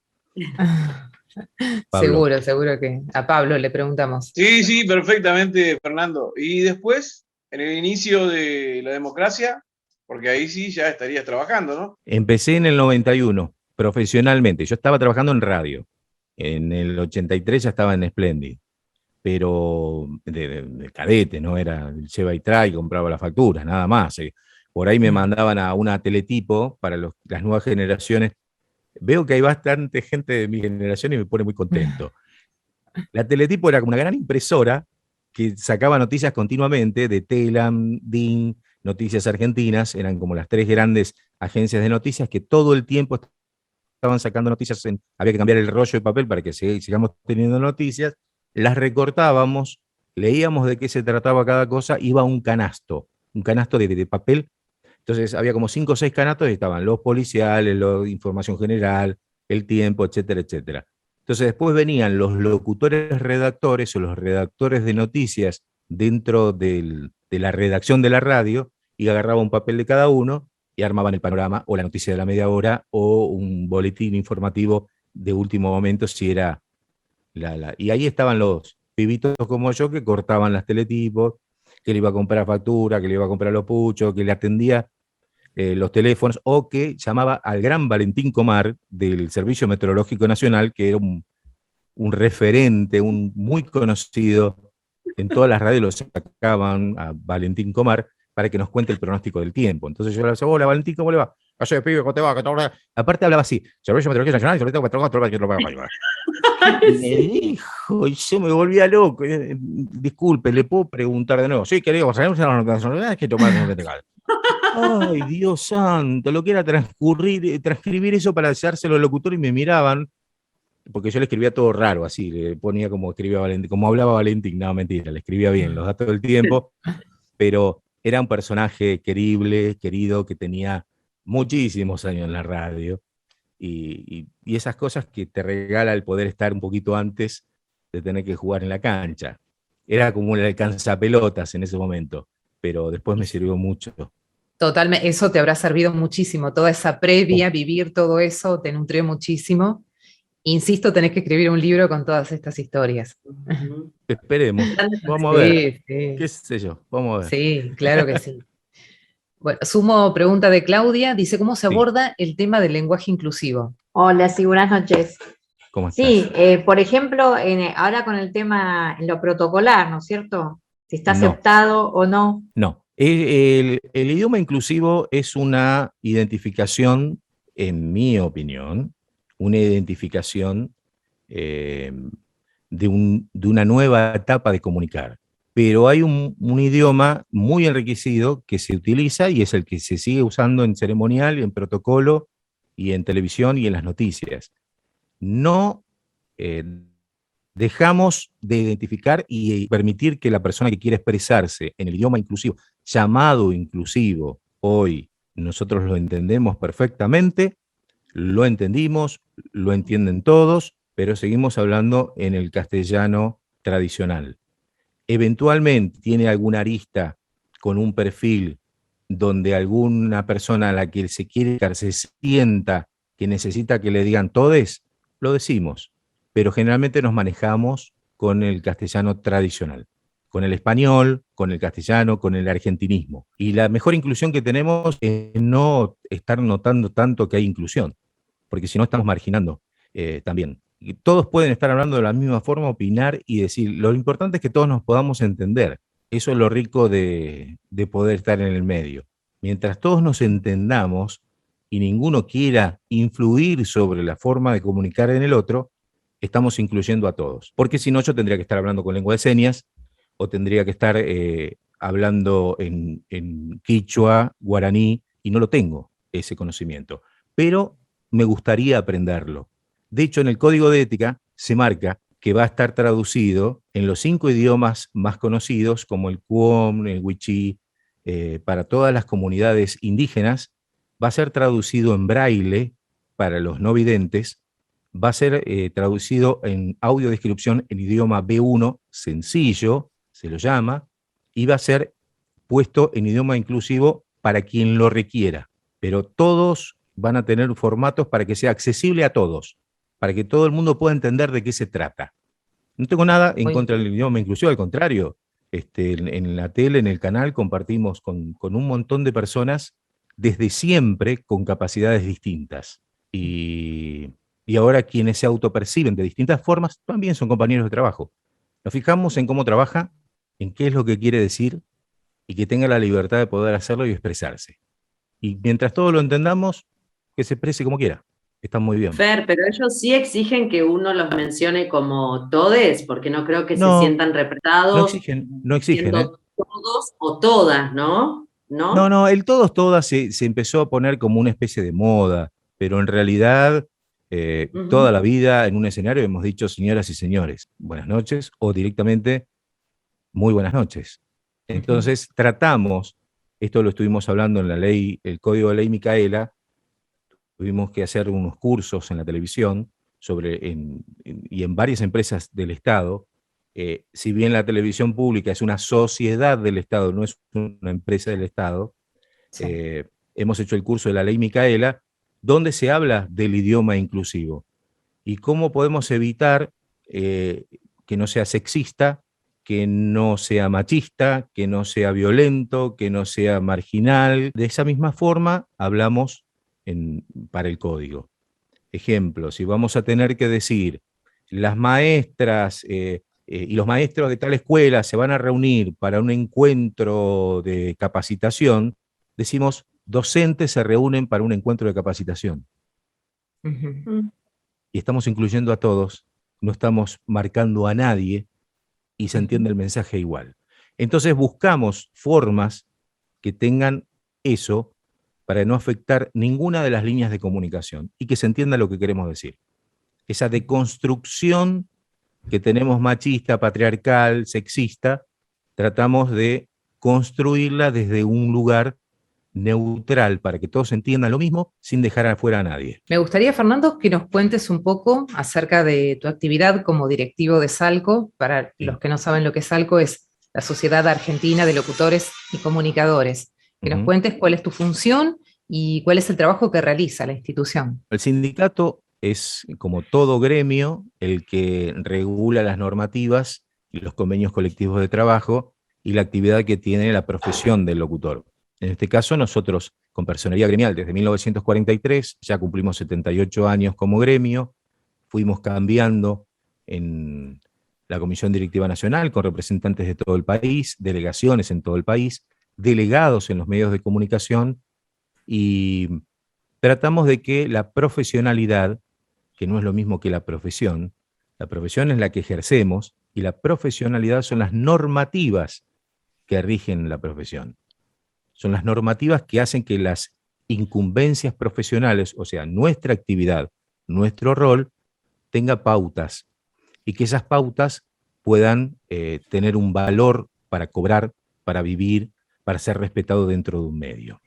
Pablo. Seguro que a Pablo le preguntamos. Sí, perfectamente, Fernando. Y después, en el inicio de la democracia, porque ahí sí ya estarías trabajando, ¿no? Empecé en el 91, profesionalmente. Yo estaba trabajando en radio. En el 83 ya estaba en Splendid, pero de cadete, ¿no? Era el lleva y trae, compraba las facturas, nada más. Por ahí me mandaban a una teletipo para las nuevas generaciones. Veo que hay bastante gente de mi generación y me pone muy contento. La teletipo era como una gran impresora que sacaba noticias continuamente de Telam, DIN, Noticias Argentinas, eran como las 3 grandes agencias de noticias que todo el tiempo estaban sacando noticias, había que cambiar el rollo de papel para que sigamos teniendo noticias, las recortábamos, leíamos de qué se trataba cada cosa, iba un canasto de papel. Entonces había como 5 o 6 canastos y estaban los policiales, la información general, el tiempo, etcétera, etcétera. Entonces después venían los locutores redactores o los redactores de noticias dentro de la redacción de la radio y agarraba un papel de cada uno y armaban el panorama o la noticia de la media hora o un boletín informativo de último momento si era y ahí estaban los pibitos como yo que cortaban las teletipos, que le iba a comprar factura, que le iba a comprar los puchos, que le atendía los teléfonos, o que llamaba al gran Valentín Comar del Servicio Meteorológico Nacional, que era un referente, un muy conocido, en todas las radios lo sacaban a Valentín Comar para que nos cuente el pronóstico del tiempo. Entonces yo le decía, hola Valentín, ¿cómo le va? Oye, pibe, ¿cómo te va? Aparte hablaba así, Servicio Meteorológico Nacional, y me dijo, y yo me volvía loco. Disculpe, ¿le puedo preguntar de nuevo? Sí, querido, sabemos las nacionalidades que tomar un legal. Ay, Dios santo, lo que era transcribir eso para hacérselo al locutor y me miraban, porque yo le escribía todo raro, así, le ponía como escribía Valentín, como hablaba Valentín, no, mentira, le escribía bien los datos del tiempo, pero era un personaje querible, querido, que tenía muchísimos años en la radio, y esas cosas que te regala el poder estar un poquito antes de tener que jugar en la cancha. Era como el alcanzapelotas en ese momento, pero después me sirvió mucho. Totalmente, eso te habrá servido muchísimo, toda esa previa, vivir todo eso, te nutrió muchísimo. Insisto, tenés que escribir un libro con todas estas historias. Esperemos, vamos a ver, sí. qué sé yo, vamos a ver. Sí, claro que sí. Bueno, sumo pregunta de Claudia, dice, ¿cómo se aborda el tema del lenguaje inclusivo? Hola, sí, buenas noches. ¿Cómo estás? Sí, por ejemplo, ahora con el tema, en lo protocolar, ¿no es cierto? Si está aceptado o no. No, el idioma inclusivo es una identificación, en mi opinión, una identificación de una nueva etapa de comunicar. Pero hay un idioma muy enriquecido que se utiliza y es el que se sigue usando en ceremonial, en protocolo, y en televisión y en las noticias. No dejamos de identificar y permitir que la persona que quiere expresarse en el idioma inclusivo, llamado inclusivo, hoy nosotros lo entendemos perfectamente, lo entendimos, lo entienden todos, pero seguimos hablando en el castellano tradicional. Eventualmente tiene alguna arista con un perfil donde alguna persona a la que se quiere se sienta que necesita que le digan todes, lo decimos, pero generalmente nos manejamos con el castellano tradicional, con el español, con el castellano, con el argentinismo. Y la mejor inclusión que tenemos es no estar notando tanto que hay inclusión, porque si no estamos marginando también. Y todos pueden estar hablando de la misma forma, opinar y decir, lo importante es que todos nos podamos entender. Eso es lo rico de poder estar en el medio. Mientras todos nos entendamos y ninguno quiera influir sobre la forma de comunicar en el otro, estamos incluyendo a todos. Porque si no, yo tendría que estar hablando con lengua de señas o tendría que estar hablando en quichua, guaraní, y no lo tengo, ese conocimiento. Pero me gustaría aprenderlo. De hecho, en el Código de Ética se marca que va a estar traducido en los 5 idiomas más conocidos, como el Cuom, el Wichí, para todas las comunidades indígenas, va a ser traducido en braille para los no videntes, va a ser traducido en audiodescripción en idioma B1, sencillo, se lo llama, y va a ser puesto en idioma inclusivo para quien lo requiera. Pero todos van a tener formatos para que sea accesible a todos, para que todo el mundo pueda entender de qué se trata. No tengo nada en contra del idioma inclusivo, al contrario. En la tele, en el canal, compartimos con un montón de personas desde siempre con capacidades distintas. Y ahora quienes se autoperciben de distintas formas también son compañeros de trabajo. Nos fijamos en cómo trabaja, en qué es lo que quiere decir y que tenga la libertad de poder hacerlo y expresarse. Y mientras todos lo entendamos, que se exprese como quiera. Está muy bien. Fer, pero ellos sí exigen que uno los mencione como todes, porque no creo que se sientan respetados. No exigen. Todos o todas, ¿no? No, el todos, todas se empezó a poner como una especie de moda, pero en realidad toda la vida en un escenario hemos dicho señoras y señores, buenas noches, o directamente muy buenas noches. Entonces tratamos, esto lo estuvimos hablando en la ley, el Código de Ley Micaela, tuvimos que hacer unos cursos en la televisión y en varias empresas del Estado. Si bien la televisión pública es una sociedad del Estado, no es una empresa del Estado, sí. Hemos hecho el curso de la Ley Micaela, donde se habla del idioma inclusivo y cómo podemos evitar que no sea sexista que no sea machista, que no sea violento, que no sea marginal. De esa misma forma hablamos para el código. Ejemplo, si vamos a tener que decir, las maestras y los maestros de tal escuela se van a reunir para un encuentro de capacitación, decimos, docentes se reúnen para un encuentro de capacitación. Y estamos incluyendo a todos, no estamos marcando a nadie, y se entiende el mensaje igual. Entonces buscamos formas que tengan eso para no afectar ninguna de las líneas de comunicación y que se entienda lo que queremos decir. Esa deconstrucción que tenemos machista, patriarcal, sexista, tratamos de construirla desde un lugar neutral para que todos entiendan lo mismo sin dejar afuera a nadie. Me gustaría, Fernando, que nos cuentes un poco acerca de tu actividad como directivo de Salco. Para los que no saben lo que es Salco, es la Sociedad Argentina de Locutores y Comunicadores. Que nos cuentes cuál es tu función y cuál es el trabajo que realiza la institución. El sindicato es, como todo gremio, el que regula las normativas y los convenios colectivos de trabajo y la actividad que tiene la profesión del locutor. En este caso, nosotros, con personería gremial desde 1943, ya cumplimos 78 años como gremio, fuimos cambiando en la Comisión Directiva Nacional con representantes de todo el país, delegaciones en todo el país, delegados en los medios de comunicación, y tratamos de que la profesionalidad, que no es lo mismo que la profesión es la que ejercemos, y la profesionalidad son las normativas que rigen la profesión. Son las normativas que hacen que las incumbencias profesionales, o sea, nuestra actividad, nuestro rol, tenga pautas, y que esas pautas puedan tener un valor para cobrar, para vivir, para ser respetado dentro de un medio.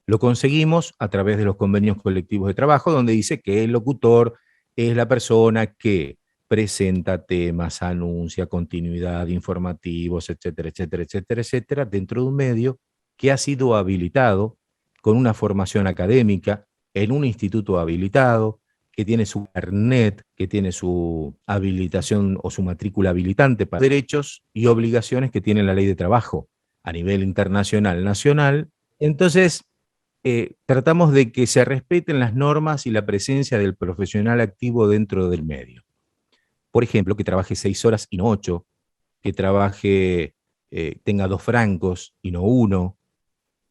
Lo conseguimos a través de los convenios colectivos de trabajo, donde dice que el locutor es la persona que presenta temas, anuncia, continuidad, informativos, etcétera, etcétera, etcétera, etcétera, dentro de un medio que ha sido habilitado con una formación académica, en un instituto habilitado, que tiene su carnet, que tiene su habilitación o su matrícula habilitante para derechos y obligaciones que tiene la ley de trabajo a nivel internacional, nacional. Entonces, tratamos de que se respeten las normas y la presencia del profesional activo dentro del medio. Por ejemplo, que trabaje 6 horas y no 8, que trabaje, tenga 2 francos y no 1,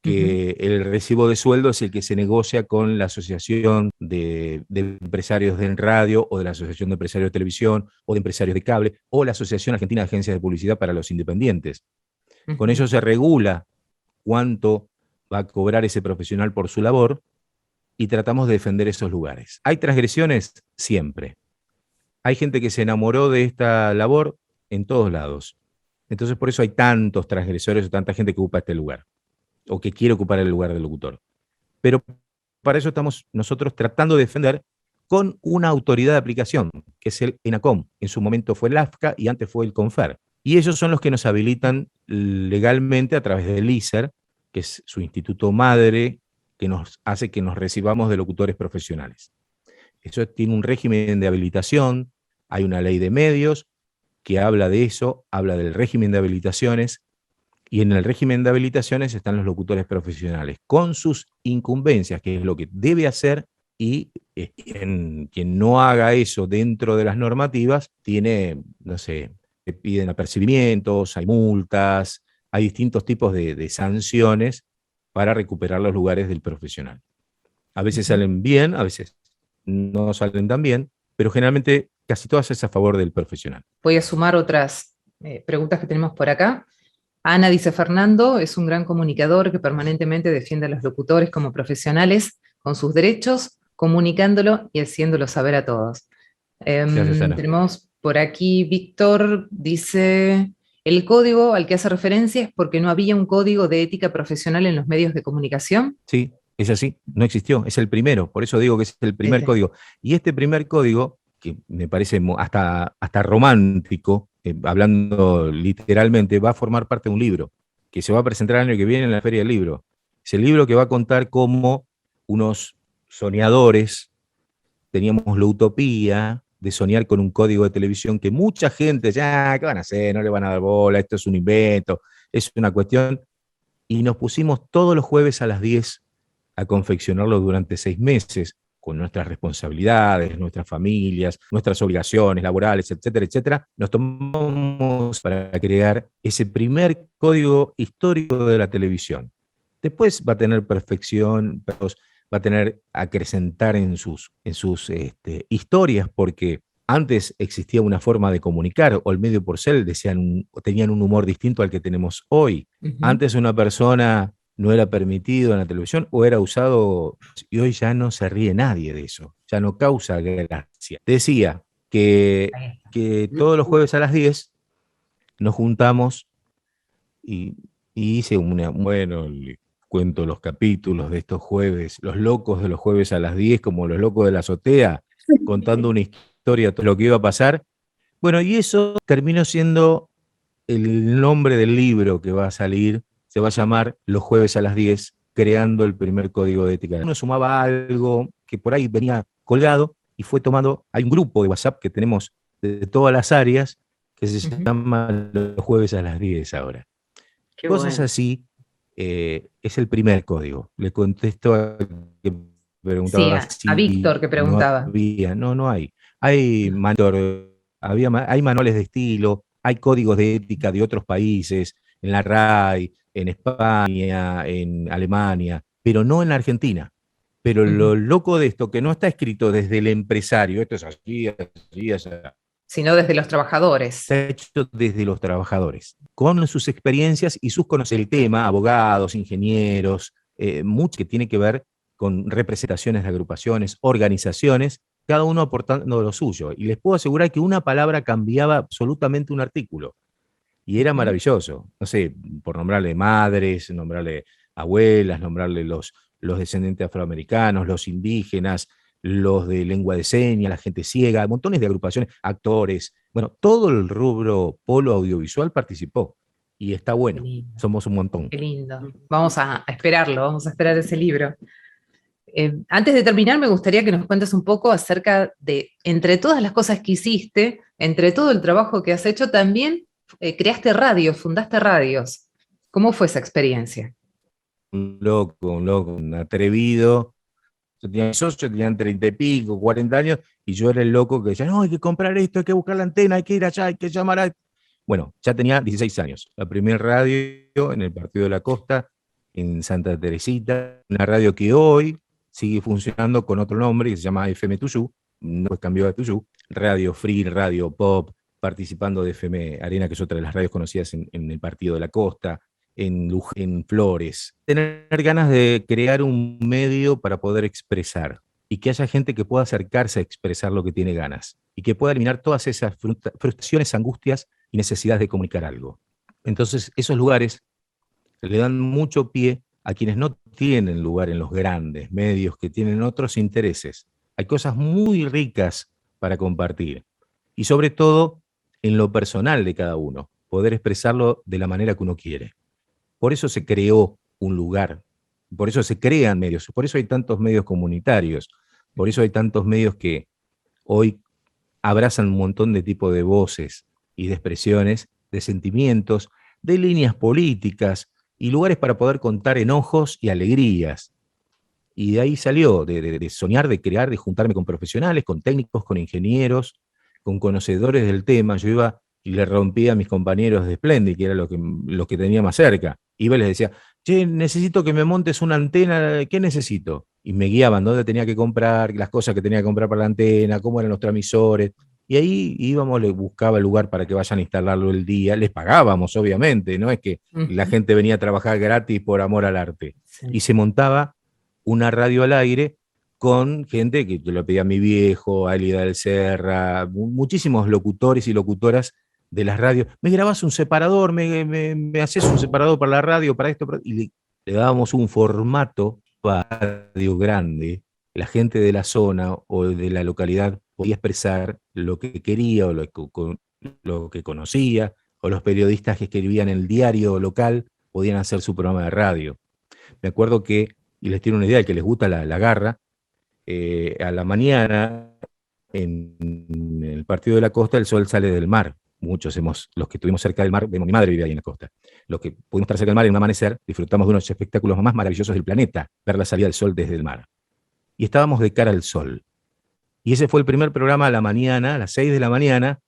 que el recibo de sueldo es el que se negocia con la Asociación de Empresarios de Radio, o de la Asociación de Empresarios de Televisión, o de Empresarios de Cable, o la Asociación Argentina de Agencias de Publicidad para los Independientes. Con eso se regula cuánto va a cobrar ese profesional por su labor, y tratamos de defender esos lugares. ¿Hay transgresiones? Siempre. Hay gente que se enamoró de esta labor en todos lados. Entonces, por eso hay tantos transgresores o tanta gente que ocupa este lugar, o que quiere ocupar el lugar del locutor. Pero para eso estamos nosotros tratando de defender con una autoridad de aplicación, que es el ENACOM. En su momento fue el AFCA y antes fue el CONFER. Y ellos son los que nos habilitan legalmente a través del ISER, que es su instituto madre, que nos hace que nos recibamos de locutores profesionales. Eso tiene un régimen de habilitación, hay una ley de medios que habla de eso, habla del régimen de habilitaciones, y en el régimen de habilitaciones están los locutores profesionales, con sus incumbencias, que es lo que debe hacer, y quien no haga eso dentro de las normativas, tiene, no sé, te piden apercibimientos, hay multas, hay distintos tipos de sanciones para recuperar los lugares del profesional. A veces salen bien, a veces no salen tan bien, pero generalmente casi todas es a favor del profesional. Voy a sumar otras preguntas que tenemos por acá. Ana dice: Fernando es un gran comunicador que permanentemente defiende a los locutores como profesionales con sus derechos, comunicándolo y haciéndolo saber a todos. Tenemos por aquí, Víctor dice: el código al que hace referencia es porque no había un código de ética profesional en los medios de comunicación. Sí, es así, no existió, es el primero, por eso digo que es el primer código. Y este primer código, que me parece hasta romántico, hablando literalmente, va a formar parte de un libro que se va a presentar el año que viene en la Feria del Libro. Es el libro que va a contar cómo unos soñadores teníamos la utopía de soñar con un código de televisión que mucha gente ya, ¿qué van a hacer? No le van a dar bola, esto es un invento, es una cuestión. Y nos pusimos todos los jueves a las 10 a confeccionarlo durante 6 meses, con nuestras responsabilidades, nuestras familias, nuestras obligaciones laborales, etcétera, etcétera. Nos tomamos para crear ese primer código histórico de la televisión. Después va a tener perfección, va a tener acrecentar en sus historias, porque antes existía una forma de comunicar, o el medio porcel tenían un humor distinto al que tenemos hoy. Antes una persona no era permitido en la televisión o era usado, y hoy ya no se ríe nadie de eso, ya no causa gracia. Decía que todos los jueves a las 10 nos juntamos y hice bueno, le cuento los capítulos de estos jueves, los locos de los jueves a las 10, como los locos de la azotea, contando una historia de lo que iba a pasar. Bueno, y eso terminó siendo el nombre del libro que va a salir. Se va a llamar Los jueves a las 10, creando el primer código de ética. Uno sumaba algo que por ahí venía colgado y fue tomado. Hay un grupo de WhatsApp que tenemos de todas las áreas que se llama Los jueves a las 10 ahora. Qué Cosas bueno. así, es el primer código. Le contesto a que preguntaba a Víctor que preguntaba. No hay. Hay manuales de estilo, hay códigos de ética de otros países, en la RAI, en España, en Alemania, pero no en la Argentina. Pero lo loco de esto, que no está escrito desde el empresario, esto es así, sino desde los trabajadores. Está hecho desde los trabajadores, con sus experiencias y sus conocimientos del tema, abogados, ingenieros, mucho que tiene que ver con representaciones de agrupaciones, organizaciones, cada uno aportando lo suyo. Y les puedo asegurar que una palabra cambiaba absolutamente un artículo. Y era maravilloso. No sé, por nombrarle madres, nombrarle abuelas, nombrarle los descendientes afroamericanos, los indígenas, los de lengua de señas, la gente ciega, montones de agrupaciones, actores. Bueno, todo el rubro polo audiovisual participó. Y está bueno. Somos un montón. Qué lindo. Vamos a esperarlo, vamos a esperar ese libro. Antes de terminar, me gustaría que nos cuentes un poco acerca de, entre todas las cosas que hiciste, entre todo el trabajo que has hecho, también creaste radios, fundaste radios. ¿Cómo fue esa experiencia? Un loco, un atrevido. Yo tenía socios, tenían 30 y pico, 40 años, y yo era el loco que decía, no, hay que comprar esto, hay que buscar la antena, hay que ir allá, hay que llamar a... Bueno, ya tenía 16 años. La primera radio en el Partido de la Costa, en Santa Teresita, una radio que hoy sigue funcionando con otro nombre, que se llama FM Tuyú, después cambió a Tuyú, Radio Free, Radio Pop, participando de FM Arena, que es otra de las radios conocidas en el Partido de la Costa, en Flores. Tener ganas de crear un medio para poder expresar, y que haya gente que pueda acercarse a expresar lo que tiene ganas, y que pueda eliminar todas esas frustraciones, angustias y necesidades de comunicar algo. Entonces, esos lugares le dan mucho pie a quienes no tienen lugar en los grandes medios, que tienen otros intereses. Hay cosas muy ricas para compartir, y sobre todo en lo personal de cada uno, poder expresarlo de la manera que uno quiere. Por eso se creó un lugar, por eso se crean medios, por eso hay tantos medios comunitarios, por eso hay tantos medios que hoy abrazan un montón de tipos de voces y de expresiones, de sentimientos, de líneas políticas y lugares para poder contar enojos y alegrías. Y de ahí salió, de soñar, de crear, de juntarme con profesionales, con técnicos, con ingenieros, con conocedores del tema. Yo iba y le rompía a mis compañeros de Splendid, que era lo que tenía más cerca. Iba y les decía, che, necesito que me montes una antena, ¿qué necesito? Y me guiaban dónde tenía que comprar, las cosas que tenía que comprar para la antena, cómo eran los transmisores. Y ahí íbamos, les buscaba el lugar para que vayan a instalarlo el día. Les pagábamos, obviamente, no es que la gente venía a trabajar gratis por amor al arte. Sí. Y se montaba una radio al aire con gente que yo le pedía a mi viejo, a Elida del Serra, muchísimos locutores y locutoras de las radios. Me grabás un separador, me haces un separador para la radio, para esto, y le dábamos un formato para radio grande. La gente de la zona o de la localidad podía expresar lo que quería o lo que conocía, o los periodistas que escribían en el diario local podían hacer su programa de radio. Me acuerdo que, y les tiro una idea, el que les gusta la garra, a la mañana en el partido de la costa el sol sale del mar. Muchos los que estuvimos cerca del mar, mi madre vivía ahí en la costa. Los que pudimos estar cerca del mar en un amanecer, disfrutamos de unos espectáculos más maravillosos del planeta, ver la salida del sol desde el mar. Y estábamos de cara al sol. Y ese fue el primer programa a la mañana, a las 6 de la mañana,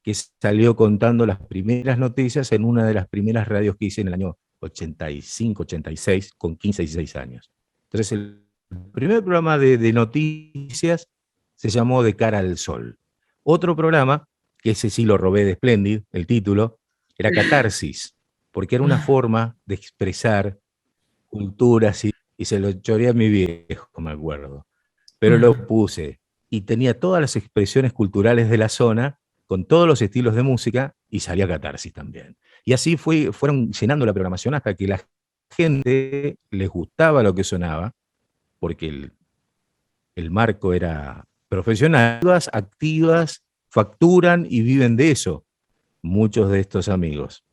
que salió contando las primeras noticias en una de las primeras radios que hice en el año 85, 86, con 15, 16 años. Entonces el primer programa de noticias se llamó De cara al sol. Otro programa, que ese sí lo robé de Splendid, el título, era Catarsis, porque era una forma de expresar culturas y se lo choreé a mi viejo, me acuerdo. Pero lo puse y tenía todas las expresiones culturales de la zona, con todos los estilos de música, y salía Catarsis también. Y así fueron llenando la programación hasta que la gente les gustaba lo que sonaba, porque el marco era profesional, activas, facturan y viven de eso, muchos de estos amigos.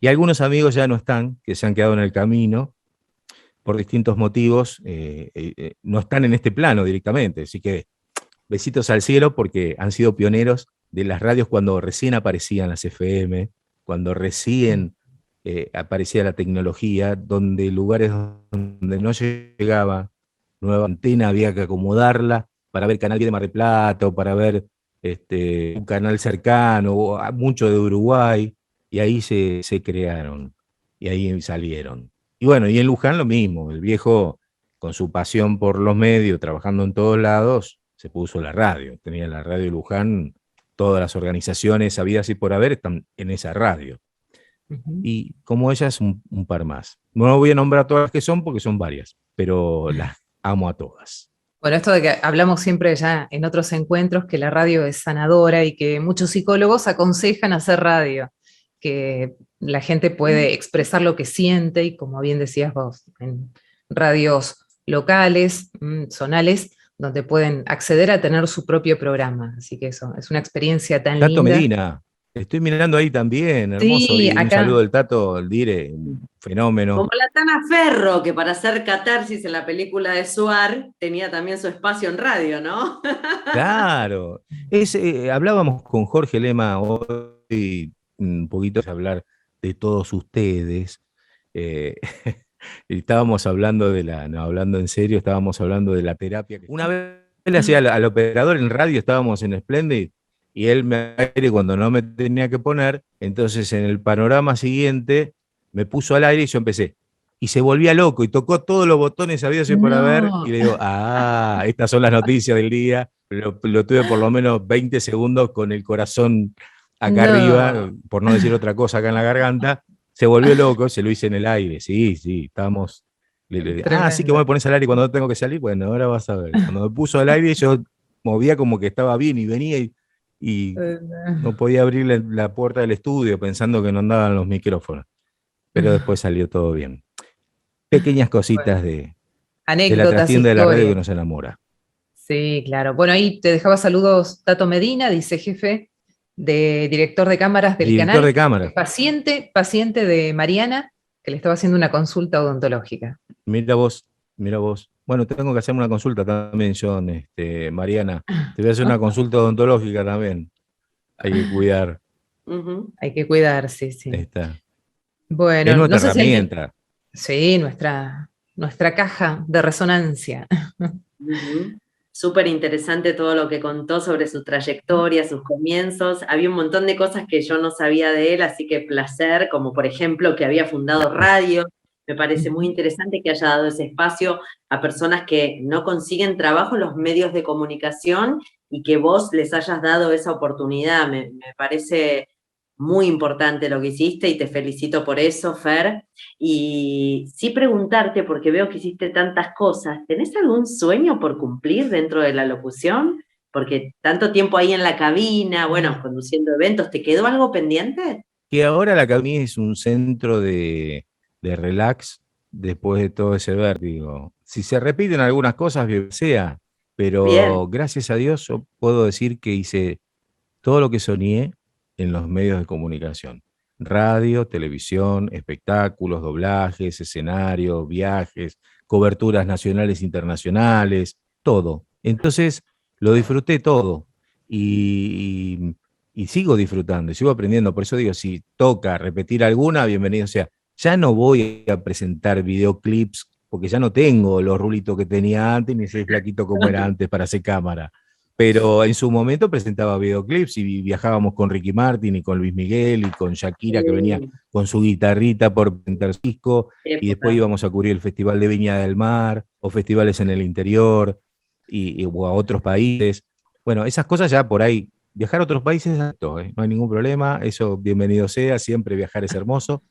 Y algunos amigos ya no están, que se han quedado en el camino, por distintos motivos, no están en este plano directamente, así que besitos al cielo porque han sido pioneros de las radios cuando recién aparecían las FM, cuando recién aparecía la tecnología, donde lugares donde no llegaba nueva antena había que acomodarla para ver Canal 10 de Mar del Plata o para ver un canal cercano, o mucho de Uruguay, y ahí se crearon, y ahí salieron. Y bueno, y en Luján lo mismo, el viejo con su pasión por los medios, trabajando en todos lados, se puso la radio. Tenía la radio de Luján, todas las organizaciones habidas y por haber están en esa radio. Y como ellas, un par más. No voy a nombrar todas las que son porque son varias, pero las amo a todas. Bueno, esto de que hablamos siempre ya en otros encuentros, que la radio es sanadora y que muchos psicólogos aconsejan hacer radio, que la gente puede expresar lo que siente y, como bien decías vos, en radios locales, zonales, donde pueden acceder a tener su propio programa. Así que eso, es una experiencia tan linda. Tato Medina, estoy mirando ahí también, hermoso. Sí, y un saludo del Tato, el Dire, un fenómeno. Como la Tana Ferro, que para hacer Catarsis en la película de Suar, tenía también su espacio en radio, ¿no? Claro. Hablábamos con Jorge Lema hoy, un poquito de hablar de todos ustedes. Estábamos hablando hablando en serio, estábamos hablando de la terapia. Una vez le hacía al operador en radio, estábamos en Splendid, y él me aire cuando no me tenía que poner, entonces en el panorama siguiente me puso al aire y yo empecé. Y se volvía loco y tocó todos los botones habidos y por haber, y le digo, estas son las noticias del día. Lo tuve por lo menos 20 segundos con el corazón acá arriba, por no decir otra cosa acá en la garganta. Se volvió loco, se lo hice en el aire, sí, estábamos. Sí que me pones al aire cuando no tengo que salir. Bueno, ahora vas a ver. Cuando me puso al aire, yo movía como que estaba bien y venía y no podía abrir la puerta del estudio pensando que no andaban los micrófonos. Pero después salió todo bien. Pequeñas cositas de la trastienda de la radio que nos enamora. Sí, claro. Bueno, ahí te dejaba saludos Tato Medina, dice jefe de director de cámaras del canal. Director de cámaras. Paciente de Mariana, que le estaba haciendo una consulta odontológica. Mira vos. Bueno, tengo que hacerme una consulta también, John, Mariana. Te voy a hacer una consulta odontológica también. Hay que cuidar. Hay que cuidar, sí. Está. Bueno, es nuestra herramienta. Sí, nuestra caja de resonancia. Súper interesante todo lo que contó sobre su trayectoria, sus comienzos. Había un montón de cosas que yo no sabía de él, así que placer, como por ejemplo que había fundado radio. Me parece muy interesante que haya dado ese espacio a personas que no consiguen trabajo en los medios de comunicación y que vos les hayas dado esa oportunidad. Me parece muy importante lo que hiciste y te felicito por eso, Fer. Y sí preguntarte, porque veo que hiciste tantas cosas, ¿tenés algún sueño por cumplir dentro de la locución? Porque tanto tiempo ahí en la cabina, bueno, conduciendo eventos, ¿te quedó algo pendiente? Que ahora la cabina es un centro de relax después de todo ese vértigo. Si se repiten algunas cosas, bien sea, pero bien. Gracias a Dios yo puedo decir que hice todo lo que soñé en los medios de comunicación. Radio, televisión, espectáculos, doblajes, escenarios, viajes, coberturas nacionales e internacionales, todo. Entonces lo disfruté todo. y sigo disfrutando, y sigo aprendiendo. Por eso digo, si toca repetir alguna, bienvenido sea. Ya no voy a presentar videoclips, porque ya no tengo los rulitos que tenía antes, ni soy flaquito como era antes para hacer cámara. Pero en su momento presentaba videoclips y viajábamos con Ricky Martin y con Luis Miguel y con Shakira, que venía con su guitarrita por Pentasisco, y después íbamos a cubrir el Festival de Viña del Mar, o festivales en el interior, o a otros países. Bueno, esas cosas ya por ahí. Viajar a otros países, no hay ningún problema, eso bienvenido sea, siempre viajar es hermoso,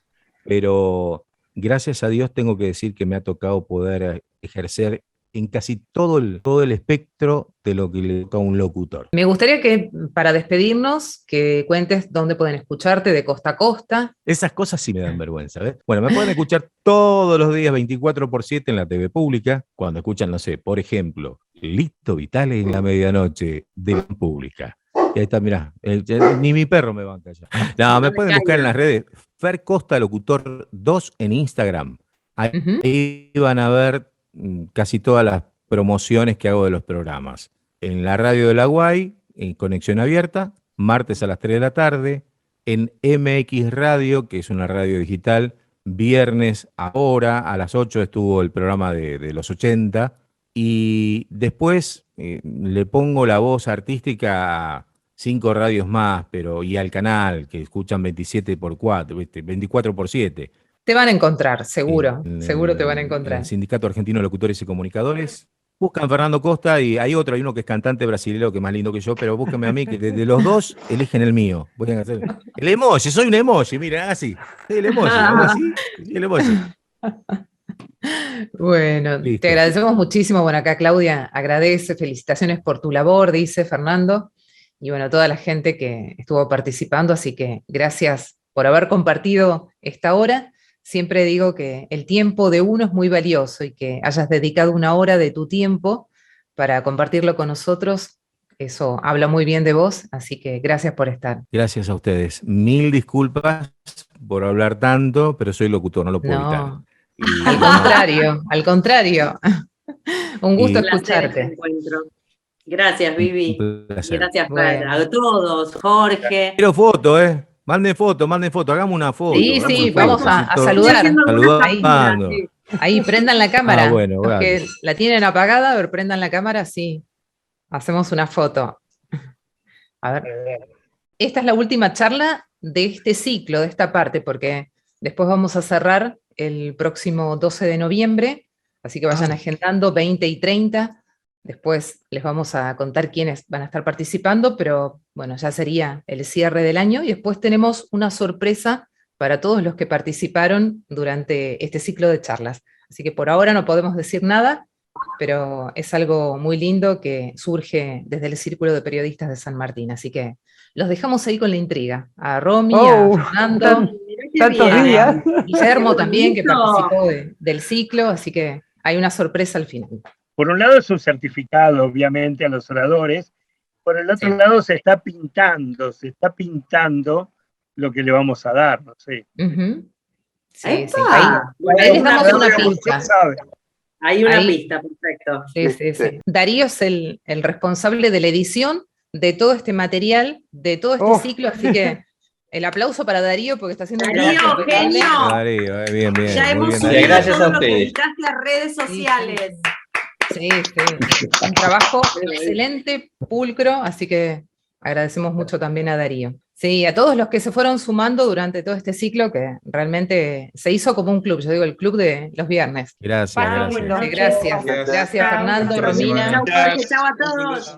pero gracias a Dios tengo que decir que me ha tocado poder ejercer en casi todo el espectro de lo que le toca a un locutor. Me gustaría que, para despedirnos, que cuentes dónde pueden escucharte de costa a costa. Esas cosas sí me dan vergüenza, ¿ves? Bueno, me pueden escuchar todos los días 24/7 en la TV pública, cuando escuchan, no sé, por ejemplo, Lito Vitale en la medianoche de la pública. Y ahí está, mirá, ni mi perro me banca ya. No, me pueden buscar en las redes, Fer Costa Locutor 2 en Instagram. Ahí van a ver casi todas las promociones que hago de los programas. En la radio de La Guay, en Conexión Abierta, martes a las 3 de la tarde, en MX Radio, que es una radio digital, viernes ahora a las 8 estuvo el programa de los 80, y después le pongo la voz artística a 5 radios más, y al canal, que escuchan 27/4, 24/7. Te van a encontrar, seguro, seguro te van a encontrar. El Sindicato Argentino de Locutores y Comunicadores. Buscan Fernando Costa y hay uno que es cantante brasileño, que es más lindo que yo, pero búsquenme a mí, que de los dos eligen el mío. Voy a hacer el emoji, soy un emoji, mira, así. El emoji, así, el emoji. Bueno, listo. Te agradecemos muchísimo. Bueno, acá Claudia agradece, felicitaciones por tu labor, dice Fernando. Y bueno, toda la gente que estuvo participando, así que gracias por haber compartido esta hora. Siempre digo que el tiempo de uno es muy valioso y que hayas dedicado una hora de tu tiempo para compartirlo con nosotros, eso habla muy bien de vos, así que gracias por estar. Gracias a ustedes. 1000 disculpas por hablar tanto, pero soy locutor, no lo puedo evitar. Al contrario. Un gusto escucharte. Gracias, Vivi. Gracias a todos, Jorge. Quiero foto, Manden foto, hagamos una foto. Sí, vamos a saludar. Ahí, prendan la cámara. Bueno, los que la tienen apagada, a ver, prendan la cámara, sí. Hacemos una foto. A ver. Esta es la última charla de este ciclo, de esta parte, porque después vamos a cerrar el próximo 12 de noviembre, así que vayan agendando 20 y 30. Después les vamos a contar quiénes van a estar participando, pero bueno, ya sería el cierre del año, y después tenemos una sorpresa para todos los que participaron durante este ciclo de charlas. Así que por ahora no podemos decir nada, pero es algo muy lindo que surge desde el Círculo de Periodistas de San Martín, así que los dejamos ahí con la intriga. A Romy, a Fernando, a Guillermo también, que participó del ciclo, así que hay una sorpresa al final. Por un lado es un certificado, obviamente, a los oradores. Por el otro lado se está pintando lo que le vamos a dar, no sé. Sí. Ahí les damos una pista. Hay una pista, perfecto. Sí. Darío es el responsable de la edición de todo este material, de todo este ciclo, así que el aplauso para Darío, porque está haciendo un trabajo genio. Darío, bien. Ya hemos subido gracias todo a lo que ustedes. editaste a redes sociales. Sí. Un trabajo excelente, pulcro, así que agradecemos mucho también a Darío. Sí, a todos los que se fueron sumando durante todo este ciclo, que realmente se hizo como un club, yo digo el club de los viernes. Gracias. Gracias Fernando, Romina. Chao a todos.